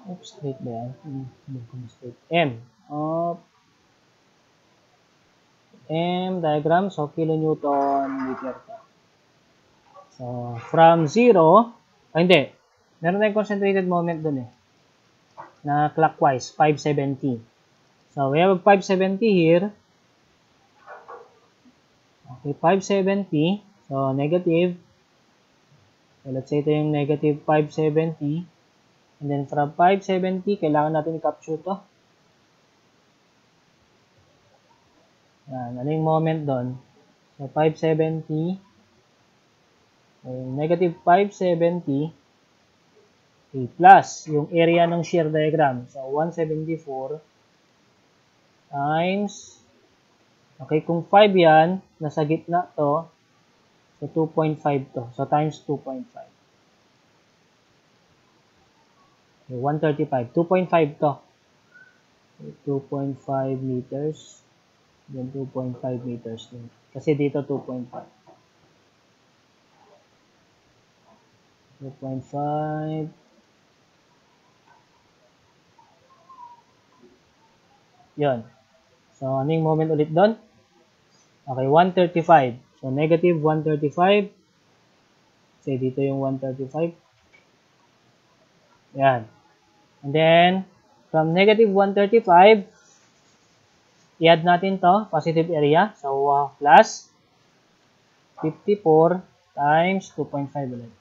Oops, straight ba yan? Straight. M. M diagram. So, kilonewton meter to. So, from 0, hindi. Meron tayong concentrated moment dun eh. Na clockwise, 570. So, we have 570 here. Okay, 570. So, negative. So, let's say ito yung negative 570. And then, from 570, kailangan natin i-capture to. Yan, ano yung moment doon? So, 570. Negative 570. Okay, plus yung area ng shear diagram. So, 174 times, okay, kung 5 yan, nasa gitna to, so 2.5 to. So, times 2.5. Okay, 135. 2.5 to. Okay, 2.5 meters. Then 2.5 meters din. Kasi dito 2.5. 2.5. Yun. So, ano yung moment ulit doon? Okay, 135. So, negative 135. Kasi dito yung 135. Yan. And then, from negative 135, i-add natin to, positive area. So, plus 54 times 2.5 ulit.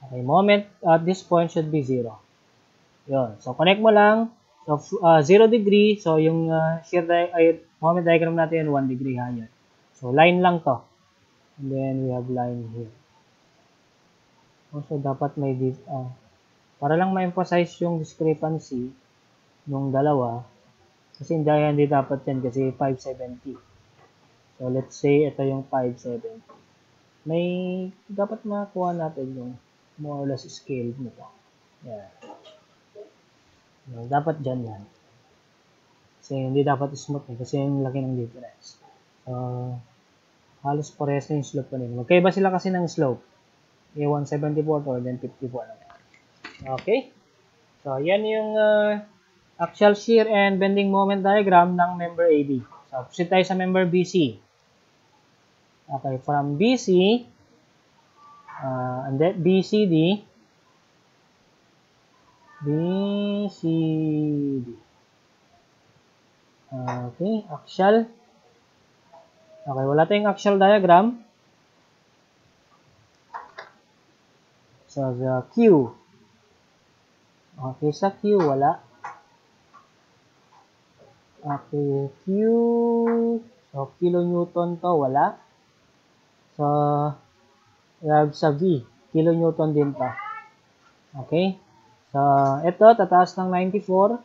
Okay, moment at this point should be 0. Yun. So, connect mo lang. So, 0 degree. So, yung moment diagram natin, 1 degree higher. So, line lang to. And then, we have line here. Also, dapat may para lang ma-emphasize yung discrepancy nung dalawa. Kasi hindi dapat yan kasi 570. So, let's say ito yung 570. May dapat makakuha natin yung more or less scale nito. Yan. Dapat dyan yan. Kasi hindi dapat smooth eh, kasi yung laki ng difference. Halos parehas na yung slope pa nila. Magkaiba sila kasi ng slope. Yung 174 to, then 54 naman. Okay? So, yan yung axial shear and bending moment diagram ng member AB. So, proceed tayo sa member BC. Okay, from BC, and then BCD, okay, axial. Okay, wala tayong axial diagram. So, the Q. Okay, sa Q, wala. Okay, Q. So, kilonewton to, wala. So, we have sa V. Kilonewton din to. Okay. So, ito, tataas ng 94.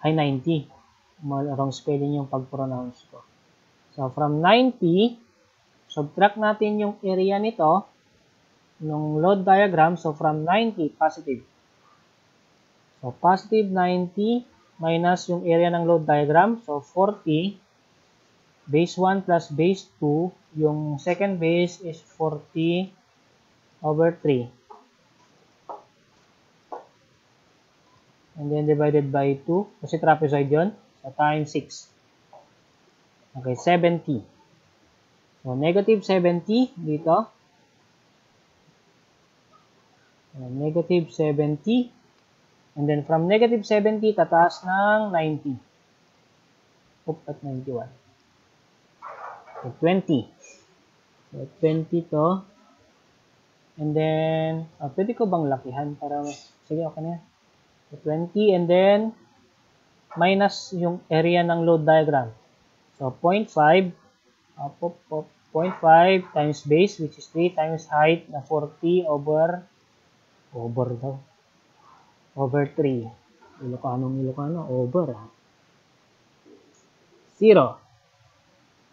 Ay, 90. Wrong spelling yung pag-pronounce ko. So, from 90, subtract natin yung area nito, nung load diagram. So, from 90, positive. So, positive 90 minus yung area ng load diagram. So, 40. Base 1 plus base 2. Yung second base is 40 over 3. And then divided by 2. Kasi trapezoid yun. So, times 6. Okay, 70. So, negative 70 dito. Negative 70. And then from negative 70, tataas ng 90. Oop, at 91. So, 20. So, 20 to. And then, pwede ko bang lakihan para, sige, okay na yan. So, 20 and then, minus yung area ng load diagram. So, 0.5, 0.5 times base, which is 3 times height na 40 over 3. Ilocano, over. 0.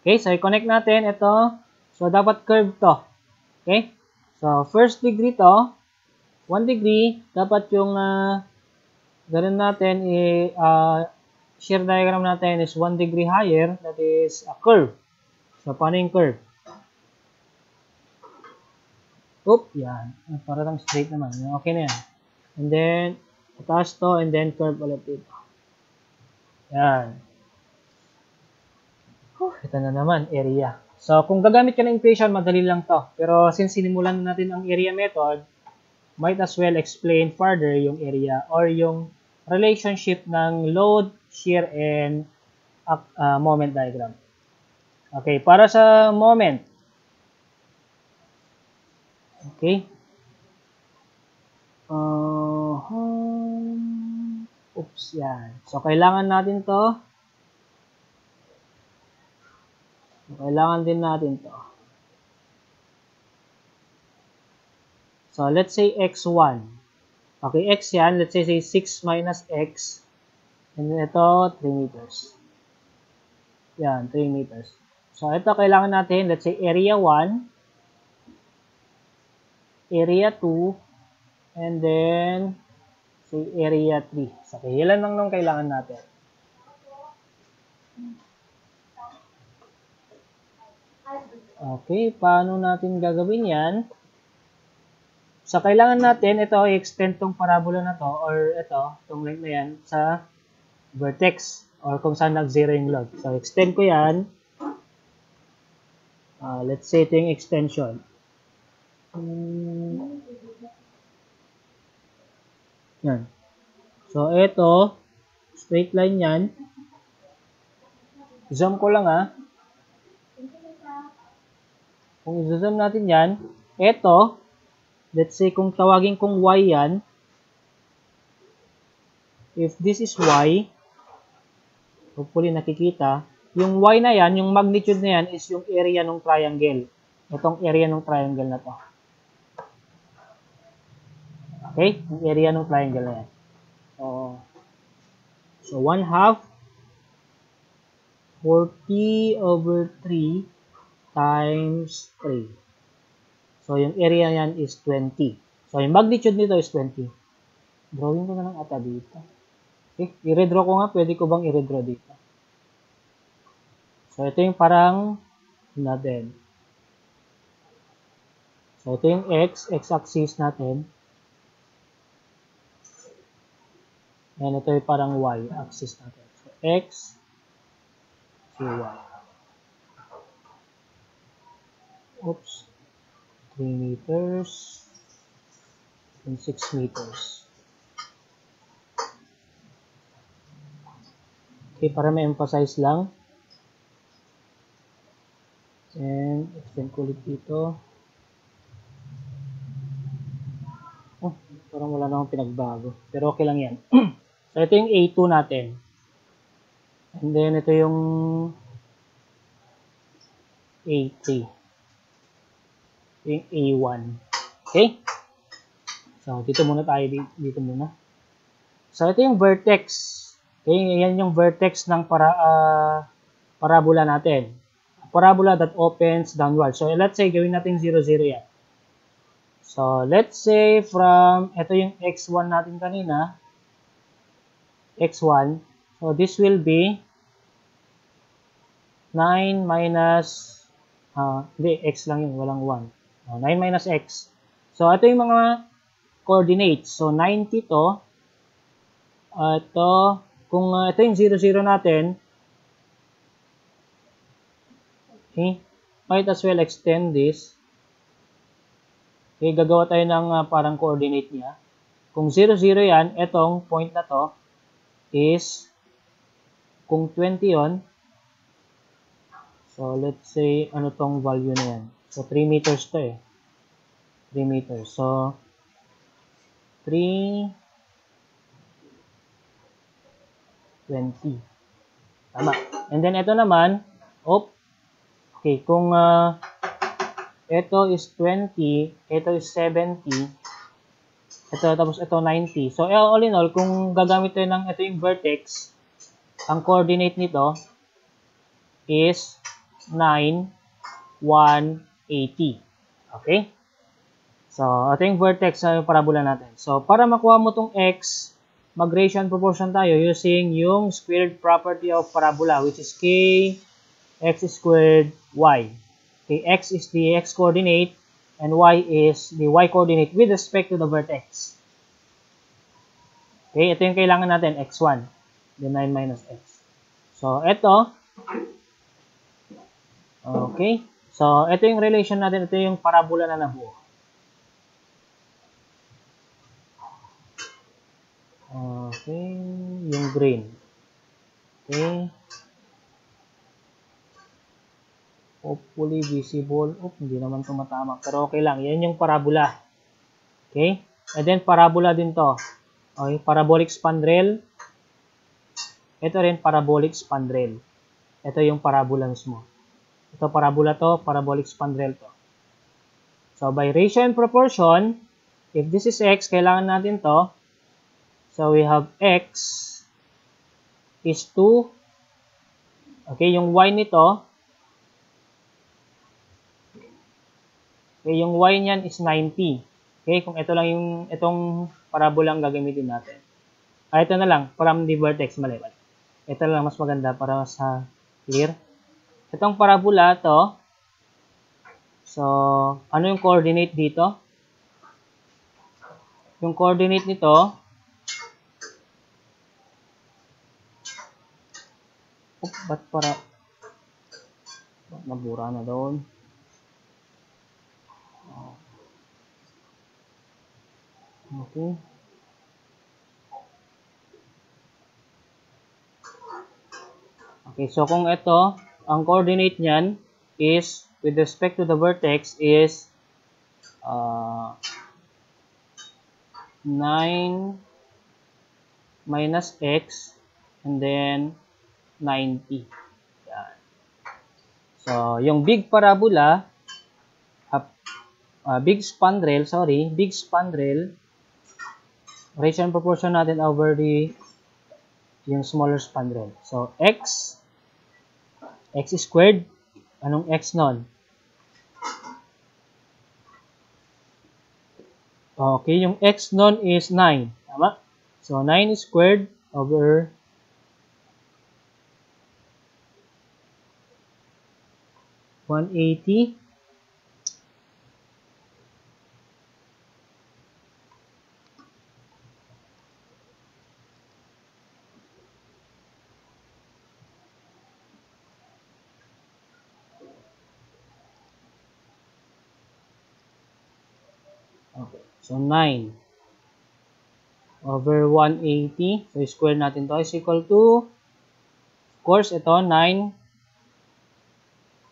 Okay, so i-connect natin ito. So, dapat curve to. Okay? So, first degree to, 1 degree, dapat yung ganun natin, shear diagram natin is 1 degree higher, that is a curve. So, paano yung curve? Oop, yan. Parang straight naman. Okay na yan. And then, ataas to, and then curve ulit dito. Yan. Ito na naman, area. So, kung gagamit ka ng equation, madali lang to. Pero since sinimulan natin ang area method, might as well explain further yung area or yung relationship ng load, shear, and moment diagram. Okay, para sa moment. Okay. Oops, yan. So, kailangan natin to. Kailangan din natin to. So, let's say x1. Okay, x yan. Let's say 6 minus x. And then ito, 3 meters. Yan, 3 meters. So, ito kailangan natin. Let's say area 1. Area 2. And then, say area 3. So, okay, ilan lang nung kailangan natin. Okay, paano natin gagawin yan? So, kailangan natin, ito, i-extend tong parabola na to, or ito, itong length na yan, sa vertex, or kung saan nag-zero yung load. So, extend ko yan. Let's say ito yung extension. Yan. So, ito, straight line yan. Zoom ko lang Kung i-zoom natin yan, ito, let's say kung tawagin kong y yan, if this is y, hopefully nakikita, yung y na yan, yung magnitude na yan is yung area ng triangle. Itong area ng triangle na to. Okay? Yung area ng triangle na yan. So 1/2 40 over 3 times 3. So, yung area yan is 20. So, yung magnitude nito is 20. Drawing ko na lang ata dito. Okay, i-redraw ko nga. Pwede ko bang i-redraw dito? So, ito yung parang natin. So, ito yung x-axis natin. And ito yung parang y-axis natin. So, x, y. Oops. 3 meters and 6 meters. Okay, para ma-emphasize lang. And extend ko ulit dito. Parang wala namang pinagbago. Pero okay lang yan. So, ito yung A2 natin. And then, ito yung A3. Yung A1. Okay? So, dito muna tayo. Dito muna. So, ito yung vertex. Okay? Yan yung vertex ng parabola natin. A parabola that opens downward. So, let's say, gawin natin 0, 0 yan. So, let's say from, ito yung x1 natin kanina. X1. So, this will be 9 minus, hindi, x lang yun. Walang 1. 9 minus x. So, ito yung mga coordinates. So, 90 to. Ito, kung ito yung 0, 0 natin, okay, might as well extend this. Okay, gagawa tayo ng parang coordinate niya. Kung 0, 0 yan, itong point na to is, kung 20 yon, so, let's say, ano tong value na yan. So, 3 meters to eh. 3 meters. So, 320. Tama. And then, ito naman, okay, kung ito is 20, ito is 70, ito, tapos ito 90. So, all in all, kung gagamit tayo ng ito yung vertex, ang coordinate nito is 9, 180. Okay? So, ito yung vertex sa parabola natin. So, para makuha mo itong x, mag-ratio and proportion tayo using yung squared property of parabola, which is k x squared y. Okay, x is the x coordinate and y is the y coordinate with respect to the vertex. Okay, ito yung kailangan natin, x1. Then 9 minus x. So, ito. Okay. So, ito yung relation natin. Ito yung parabola na nabuo. Okay. Yung green. Okay. Hopefully visible. Hindi naman tumatama. Pero okay lang. Yan yung parabola. Okay. And then, parabola din to. Okay. Parabolic spandrel. Ito rin, parabolic spandrel. Ito yung parabola mismo. Ito parabola to, parabolic spandrel to. So, by ratio and proportion, if this is x, kailangan natin to. So, we have x is 2. Okay, yung y nito. Okay, yung y niyan is 90. Okay, kung ito lang yung, itong parabola ang gagamitin natin. Ito na lang, from the vertex, mali. Ito lang, mas maganda para sa clear. Itong parabola to. So, ano yung coordinate dito? Yung coordinate nito, ba't para nabura na doon? Okay. Okay, so kung ito, ang coordinate niyan is, with respect to the vertex, is 9 minus x, and then 90. Yan. So, yung big parabola, big spandrel, ratio and proportion natin over yung smaller spandrel. So, x squared, anong x nun? Okay, yung x nun is 9. Tama? So, 9 squared over 180. Okay. So, 9 over 180. So, square natin to is equal to, of course, ito, 9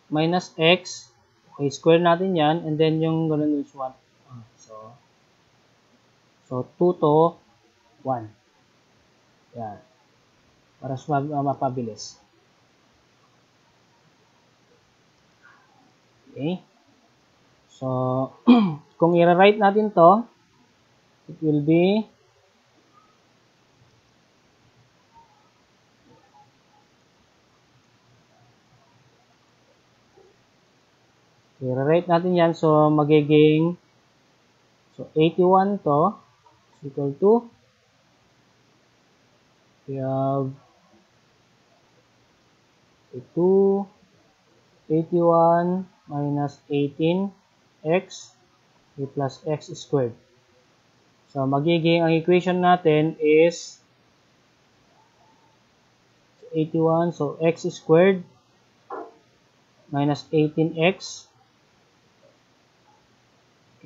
minus x. Okay, square natin yan. And then, yung ganun is 1. So 2 to 1. Yan. Para mapabilis. Okay. So, kung i-write natin to, it will be i-write natin yan. So, magiging 81 to is equal to we have 81 minus 18x plus x squared. So, magiging ang equation natin is 81. So, x squared minus 18x.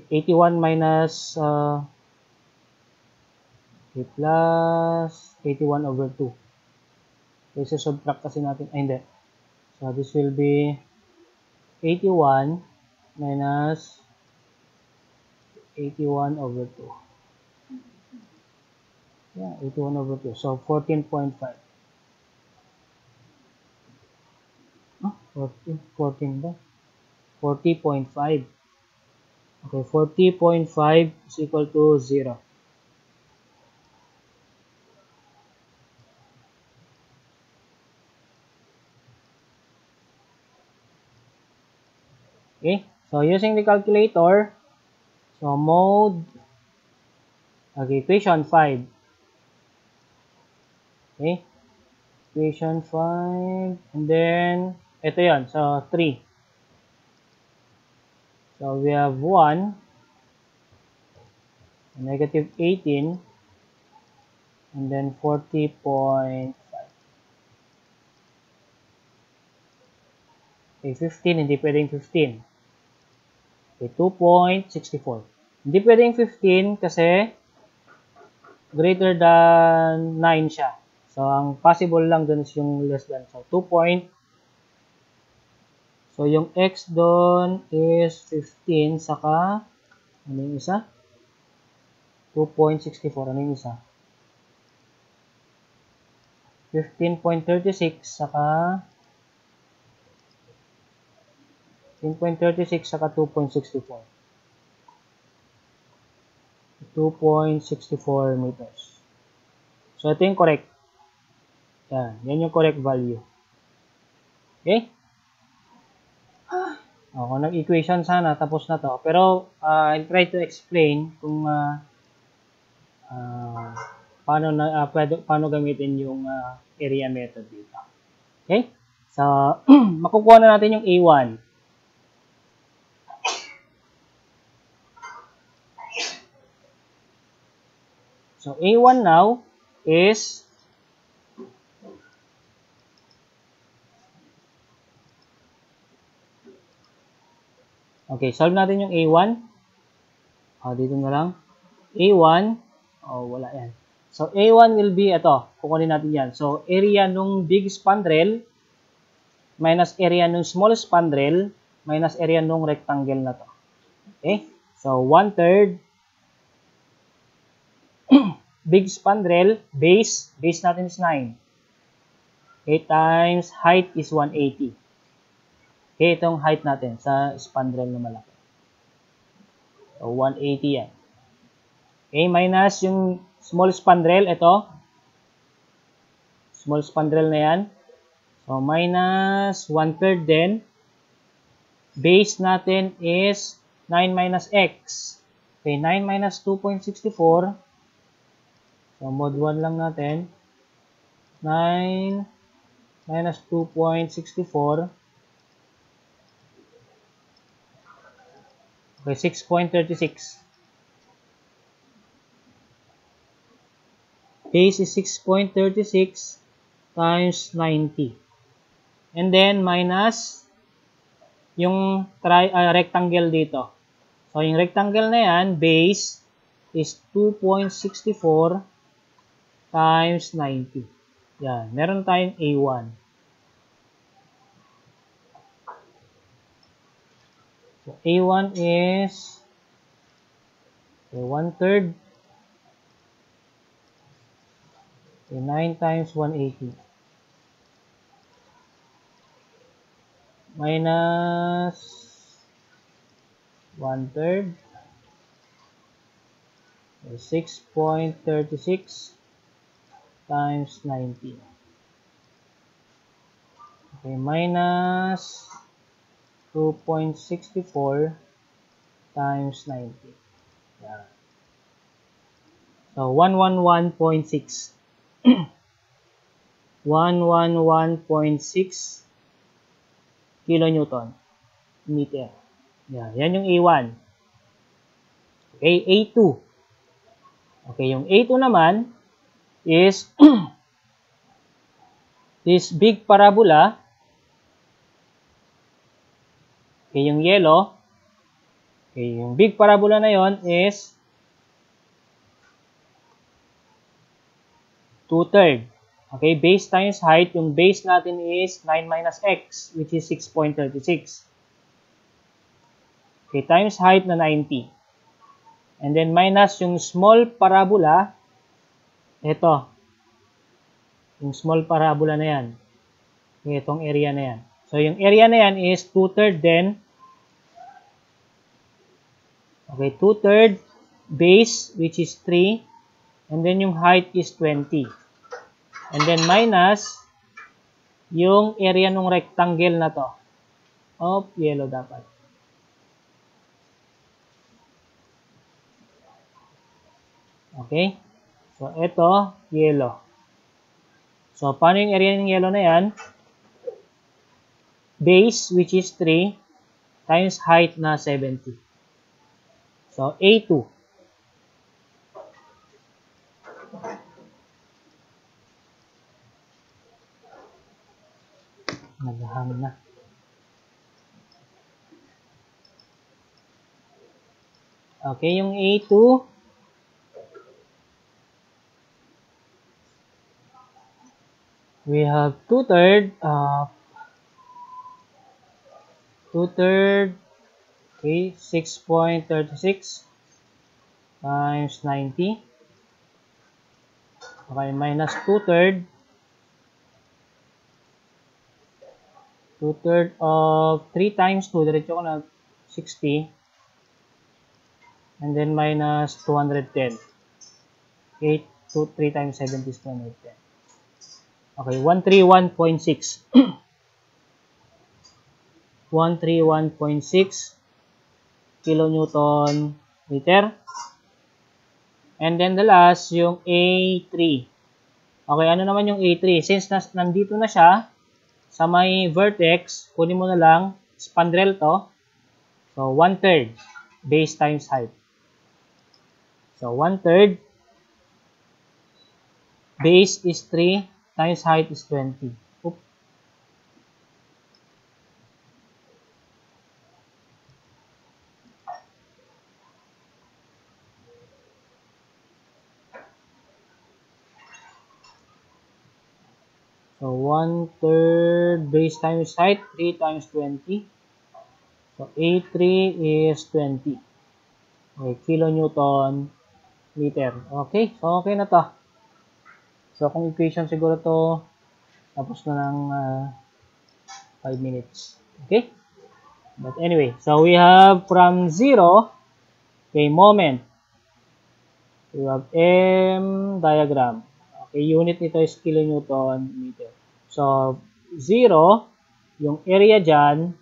81 minus plus 81 over 2. So, subtract kasi natin. Ay, hindi. So, this will be 81 minus 81 over 2. Yeah, 81 over 2. So, 14.5. Oh, 14 ba? 40.5. Okay, 40.5 is equal to 0. Okay, so using the calculator, so mode, okay, equation 5. Okay, equation 5, and then, ito yon, so 3. So we have 1, negative 18, and then 40.5. Okay, 15, hindi pwedeng 15. Okay, 2.64. Hindi pwedeng 15 kasi greater than 9 siya. So, ang possible lang dun is yung less than. So, 2. So, yung x doon is 15 saka, ano yung isa? 2.64. Ano yung isa? 15.36 saka 15.36 saka 2.64. 2.64 meters. So, ito yung correct. Yan yung correct value. Okay? Kung nag-equation sana, tapos na to. Pero, I'll try to explain kung paano gamitin yung area method dito. Okay? So, makukuha na natin yung A1. So, A1 now is okay, solve natin yung A1. Dito na lang. A1, wala yan. So, A1 will be, ito, kukunin natin yan. So, area nung big spandrel minus area nung small spandrel minus area nung rectangle na to. Okay? So, 1/3 big spandrel, base natin is 9. 8 times height is 180. Okay, itong height natin sa spandrel na malaki. So, 180 yan. Okay, minus yung small spandrel, ito. Small spandrel na yan. So, minus 1/3 din. Base natin is 9 minus x. Okay, 9 minus 2.64. So, mod 1 lang natin. 9 minus 2.64. Okay, 6.36. Base is 6.36 times 90. And then, minus yung rectangle dito. So, yung rectangle na yan, base is 2.64 times 90. Yan. Meron tayong A1. So, A1 is 1/3. 9 times 180. Minus 1/3. 6.36 times 90. Okay, minus 2.64 times 90. Yeah. So, 111.6. 111.6 kilonewton meter. Yan yung A1. Okay, A2. Okay, yung A2 naman is this big parabola. Okay, yung yellow. Okay, yung big parabola na yon is 2/3. Okay, base times height. Yung base natin is 9 minus x, which is 6.36. Okay, times height na 90. And then minus yung small parabola. Ito. Yung small parabola na yan. Itong area na yan. So, yung area na yan is 2/3 then. Okay, 2/3 base which is 3. And then yung height is 20. And then minus yung area ng rectangle na to. Of yellow dapat. Okay. So, ito, yellow. So, paano yung area ng yellow na yan? Base, which is 3, times height na 70. So, A2. Naghahang na. Okay, yung A2, we have 2/3, 2/3, okay, 6.36 times 90. Okay, minus 2/3. 2/3 of 3 times 2, diretso ko na 60. And then minus 210. 8 to 3 times 70 is 210. Okay, 131.6. 131.6 kilonewton meter. And then the last, yung A3. Okay, ano naman yung A3? Since nandito na siya, sa may vertex, kunin mo na lang, spandrel to. So, 1/3 base times height. So, 1/3 base is 3 times height is 20. Oop. So, 1/3 base times height, 3 times 20. So, A3 is 20. Okay, kilonewton meter. Okay, so okay na to. So, kung equation siguro to, tapos na ng 5 minutes. Okay? But anyway, so we have from 0, okay, moment. We have M diagram. Okay, unit nito is kilonewton meter. So, 0, yung area dyan,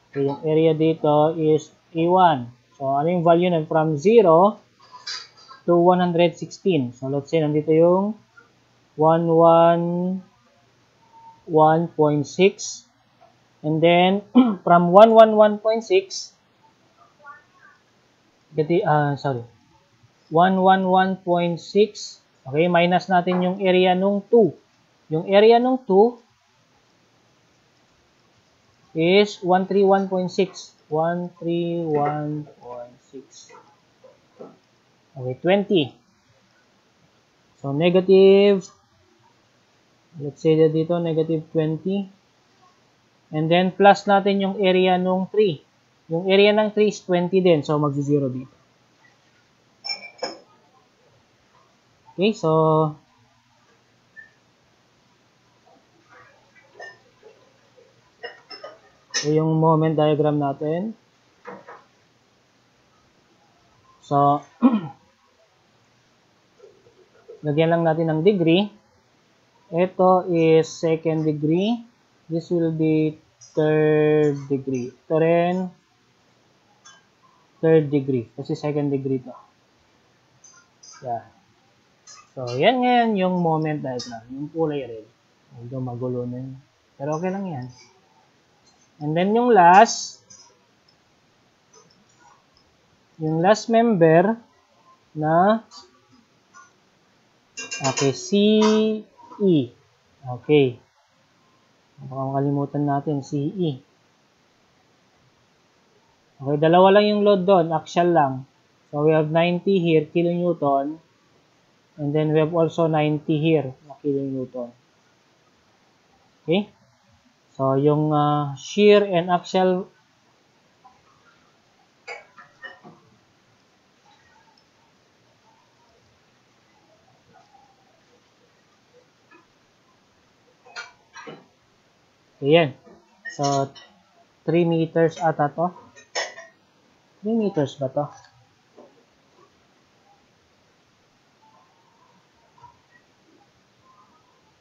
okay, yung area dito is A1. So, ano yung value nun? From 0 to 116. So, let's say, nandito yung 111.6. And then, from 111.6, 111.6, okay, minus natin yung area nung 2. Yung area nung 2 is 131.6. 131.6. Okay, 20. So, negative, let's say that dito, negative 20. And then, plus natin yung area nung 3. Yung area ng 3 is 20 din. So, mag-0 dito. Okay, so, yung moment diagram natin. So, lagyan lang natin ng degree. Ito is second degree. This will be third degree. Ito rin, third degree. Kasi second degree to. Yeah. So, yan ngayon yung moment diagram. Yung kulay red. Medyo magulo na yun. Pero okay lang yan. And then yung last member na okay, CE. Okay. Baka makalimutan natin, CE. Okay, dalawa lang yung load doon, axial lang. So, we have 90 here, kilonewton. And then, we have also 90 here, na kilonewton. Okay? So, yung shear and axial Ayan. So, 3 meters ata to. 3 meters ba to?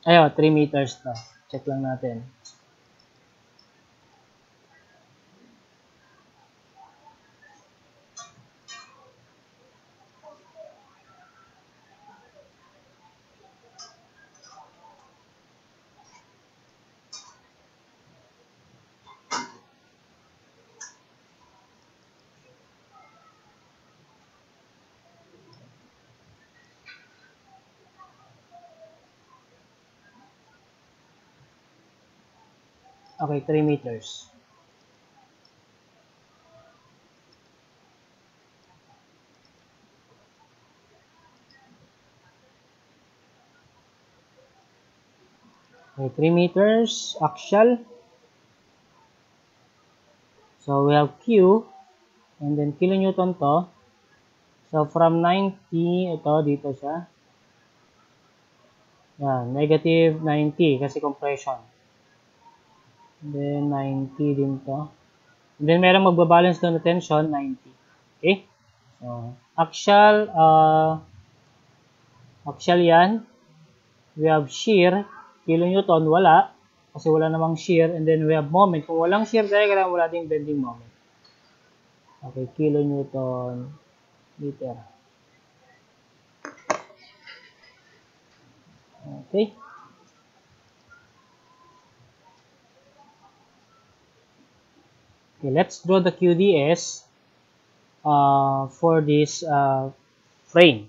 Ayun, 3 meters to. Check lang natin. Okay, 3 meters. Okay, 3 meters, axial. So, we have Q, and then kilonewton to. So, from 90, ito, dito siya. Yan, negative 90 kasi compression. And then, 90 din to. And then, merong magbabalance doon na tension, 90. Okay? So, axial yan. We have shear, kilonewton, wala. Kasi wala namang shear. And then, we have moment. Kung walang shear diagram, wala ding bending moment. Okay, kilonewton meter. Okay. Okay, let's draw the QDS for this frame.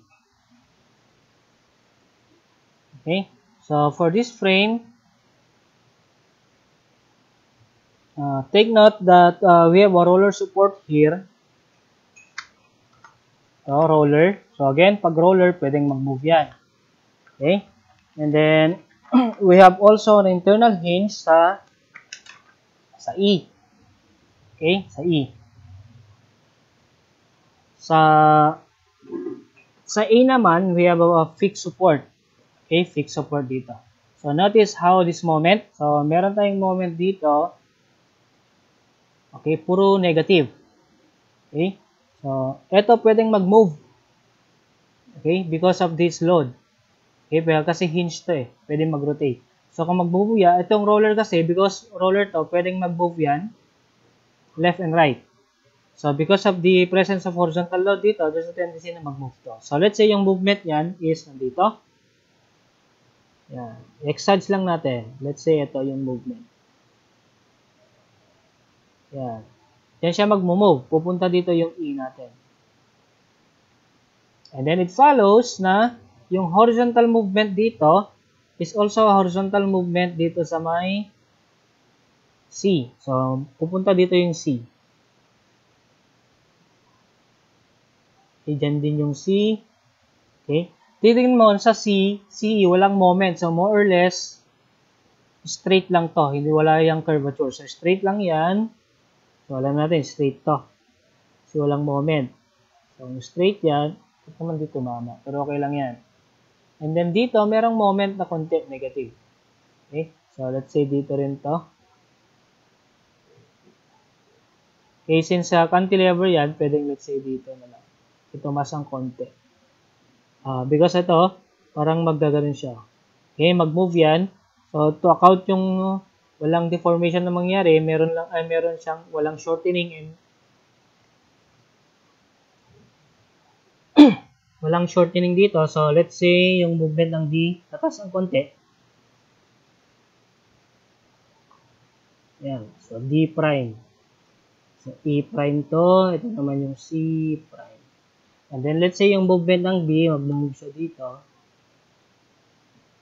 Okay, so for this frame, take note that we have a roller support here. So, roller. So, again, pag roller, pwedeng mag-move yan. Okay, and then, we have also an internal hinge sa E. Okay, sa E. Sa A naman, we have a fixed support. Okay, fixed support dito. So, notice how this moment. So, meron tayong moment dito. Okay, puro negative. Okay, so, ito pwedeng mag-move. Okay, because of this load. Okay, pero kasi hinge to eh. Pwedeng mag-rotate. So, kung mag-move yan, itong roller kasi, because roller to, pwedeng mag-move yan left and right. So, because of the presence of horizontal load dito, there's a tendency na mag-move to. So, let's say yung movement yan is nandito. Yan. Exage lang natin. Let's say ito yung movement. Yan. Yan siya mag-move. Pupunta dito yung E natin. And then it follows na yung horizontal movement dito is also a horizontal movement dito sa may C. So, pupunta dito yung C. Okay, dyan din yung C. Okay. Titingnan mo sa C, walang moment. So, more or less, straight lang to. Hindi wala yung curvature. So, straight lang yan. So, alam natin, straight to. Kasi walang moment. So, straight yan. Ito naman dito mama. Pero okay lang yan. And then dito, merong moment na konti, negative. Okay. So, let's say dito rin to. Okay, since cantilever yan, pwedeng let's say dito na lang. Ito mas ang konti. Because ito, parang magdaganon siya. Okay, mag-move yan. So, to account yung walang deformation na mangyari, meron siyang walang shortening and walang shortening dito. So, let's say yung movement ng D, tatas ang konti. Yan. So, D prime. So, E prime to. Ito naman yung C prime. And then, let's say yung movement ng B, mag-move siya dito.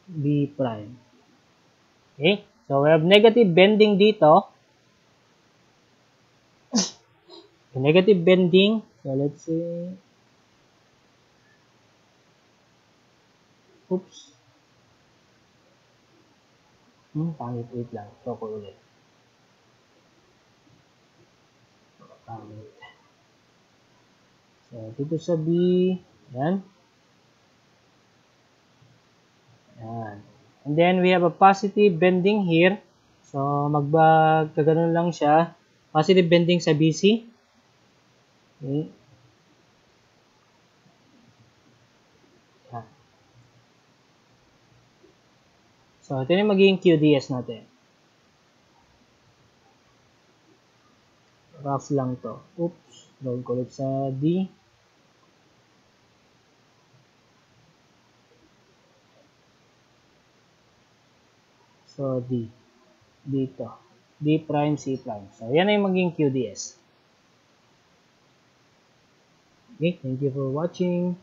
B prime. Okay? So, we have negative bending dito. Negative bending. So, let's say, oops. Pangit, wait lang. Ito ko ulit. Pangit. So, dito sa B, yan. Yan. And then, we have a positive bending here. So, So, magkaganon lang siya. Positive bending sa BC. Okay. Yan. So, ito yung magiging QDS natin. Rough lang to. Oops. Roll ko ulit sa D. So, D. Dito. D prime, C prime. So, yan na yung magiging QDS. Okay, thank you for watching.